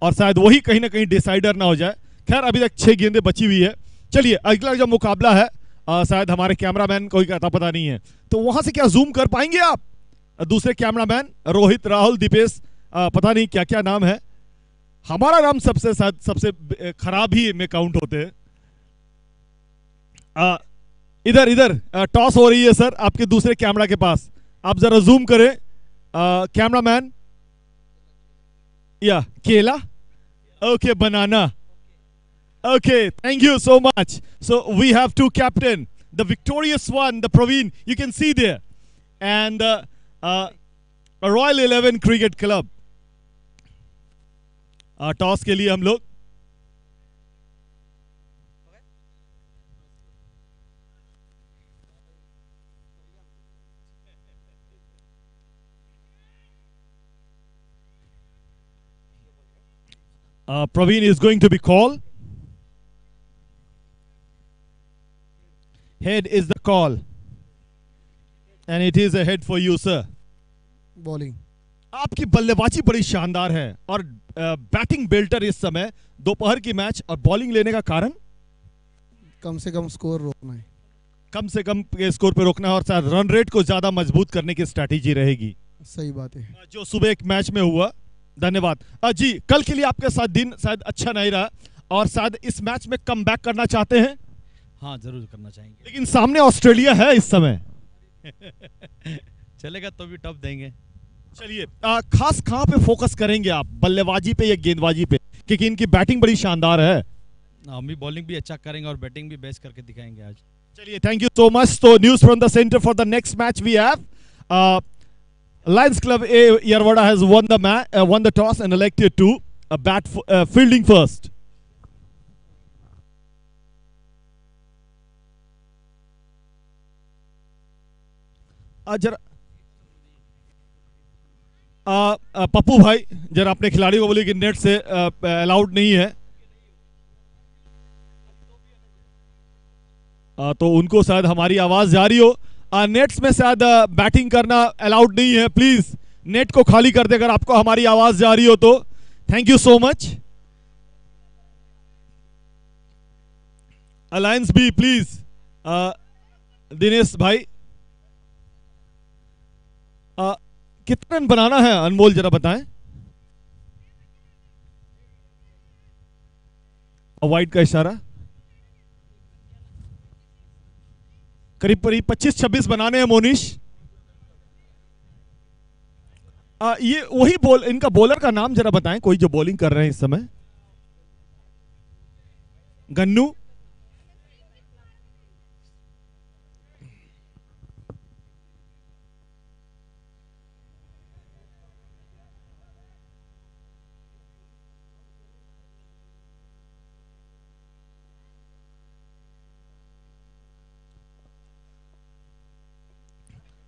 और शायद वही कहीं ना कहीं डिसाइडर ना हो जाए। खैर अभी तक 6 गेंदें बची हुई है। चलिए अगला जो मुकाबला है शायद हमारे कैमरामैन कोई कहता पता नहीं है, तो वहां से क्या जूम कर पाएंगे आप? दूसरे कैमरामैन रोहित, राहुल, दीपेश, पता नहीं क्या क्या नाम है, हमारा नाम सबसे खराब ही में काउंट होते हैं। इधर टॉस हो रही है सर आपके दूसरे कैमरा के पास, आप जरा जूम करें कैमरामैन। या केला, okay, banana, okay, thank you so much. So we have two captain, the victorious one, the Praveen, you can see there, and Royal 11 Cricket Club. Toss के लिए हम लोग Praveen is going to be called. Head is the call, and it is a head for you, sir. Bowling आपकी बल्लेबाजी बड़ी शानदार है और बैटिंग बेल्टर इस समय, दोपहर की मैच और बॉलिंग लेने का कारण कम से कम स्कोर रोकना है, कम से कम स्कोर पे रोकना है और शायद रन रेट को ज्यादा मजबूत करने की स्ट्रैटेजी रहेगी। सही बात है। जो सुबह एक मैच में हुआ। धन्यवाद जी। कल के लिए आपके साथ दिन शायद अच्छा नहीं रहा और शायद इस मैच में कम बैक करना चाहते हैं। हाँ जरूर करना चाहेंगे, लेकिन सामने ऑस्ट्रेलिया है इस समय। चलेगा तो भी टफ देंगे। चलिए खास कहां पे फोकस करेंगे आप, बल्लेबाजी पे या गेंदबाजी पे, क्योंकि इनकी बैटिंग बड़ी शानदार है। हम भी बॉलिंग भी अच्छा करेंगे और बैटिंग भी बेस्ट करके दिखाएंगे आज। चलिए थैंक यू सो मच। तो news from the centre for the next match we have Lions Club A Yerwada has won the toss and elected to bat fielding first. जरा पप्पू भाई जरा अपने खिलाड़ी को बोलिए कि नेट से अलाउड नहीं है, तो उनको शायद हमारी आवाज जा रही हो। नेट्स में शायद बैटिंग करना अलाउड नहीं है, प्लीज नेट को खाली कर दे अगर आपको हमारी आवाज जा रही हो तो। Thank you so much. Alliance B please, Dinesh भाई कितना रन बनाना है अनमोल जरा बताएं। वाइड का इशारा, करीब 25-26 बनाने हैं मोनिश। ये वही इनका बॉलर का नाम जरा बताएं, कोई जो बॉलिंग कर रहे हैं इस समय। गन्नू,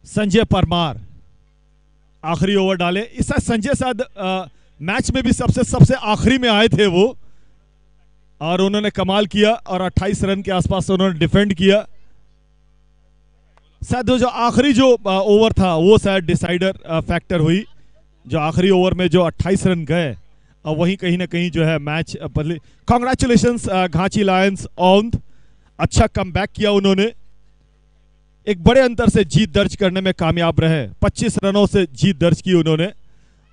संजय परमार आखिरी ओवर डाले। इस संजय शायद मैच में भी सबसे आखिरी में आए थे वो, और उन्होंने कमाल किया और 28 रन के आसपास उन्होंने डिफेंड किया। शायद जो आखिरी जो ओवर था वो शायद डिसाइडर फैक्टर हुई, जो आखिरी ओवर में जो 28 रन गए और वहीं कहीं ना कहीं जो है मैच बदले। कांग्रेचुलेशंस घाची लायंस औंध, अच्छा कमबैक किया उन्होंने, एक बड़े अंतर से जीत दर्ज करने में कामयाब रहे। 25 रनों से जीत दर्ज की उन्होंने,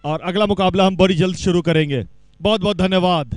और अगला मुकाबला हम बड़ी जल्द शुरू करेंगे। बहुत बहुत धन्यवाद।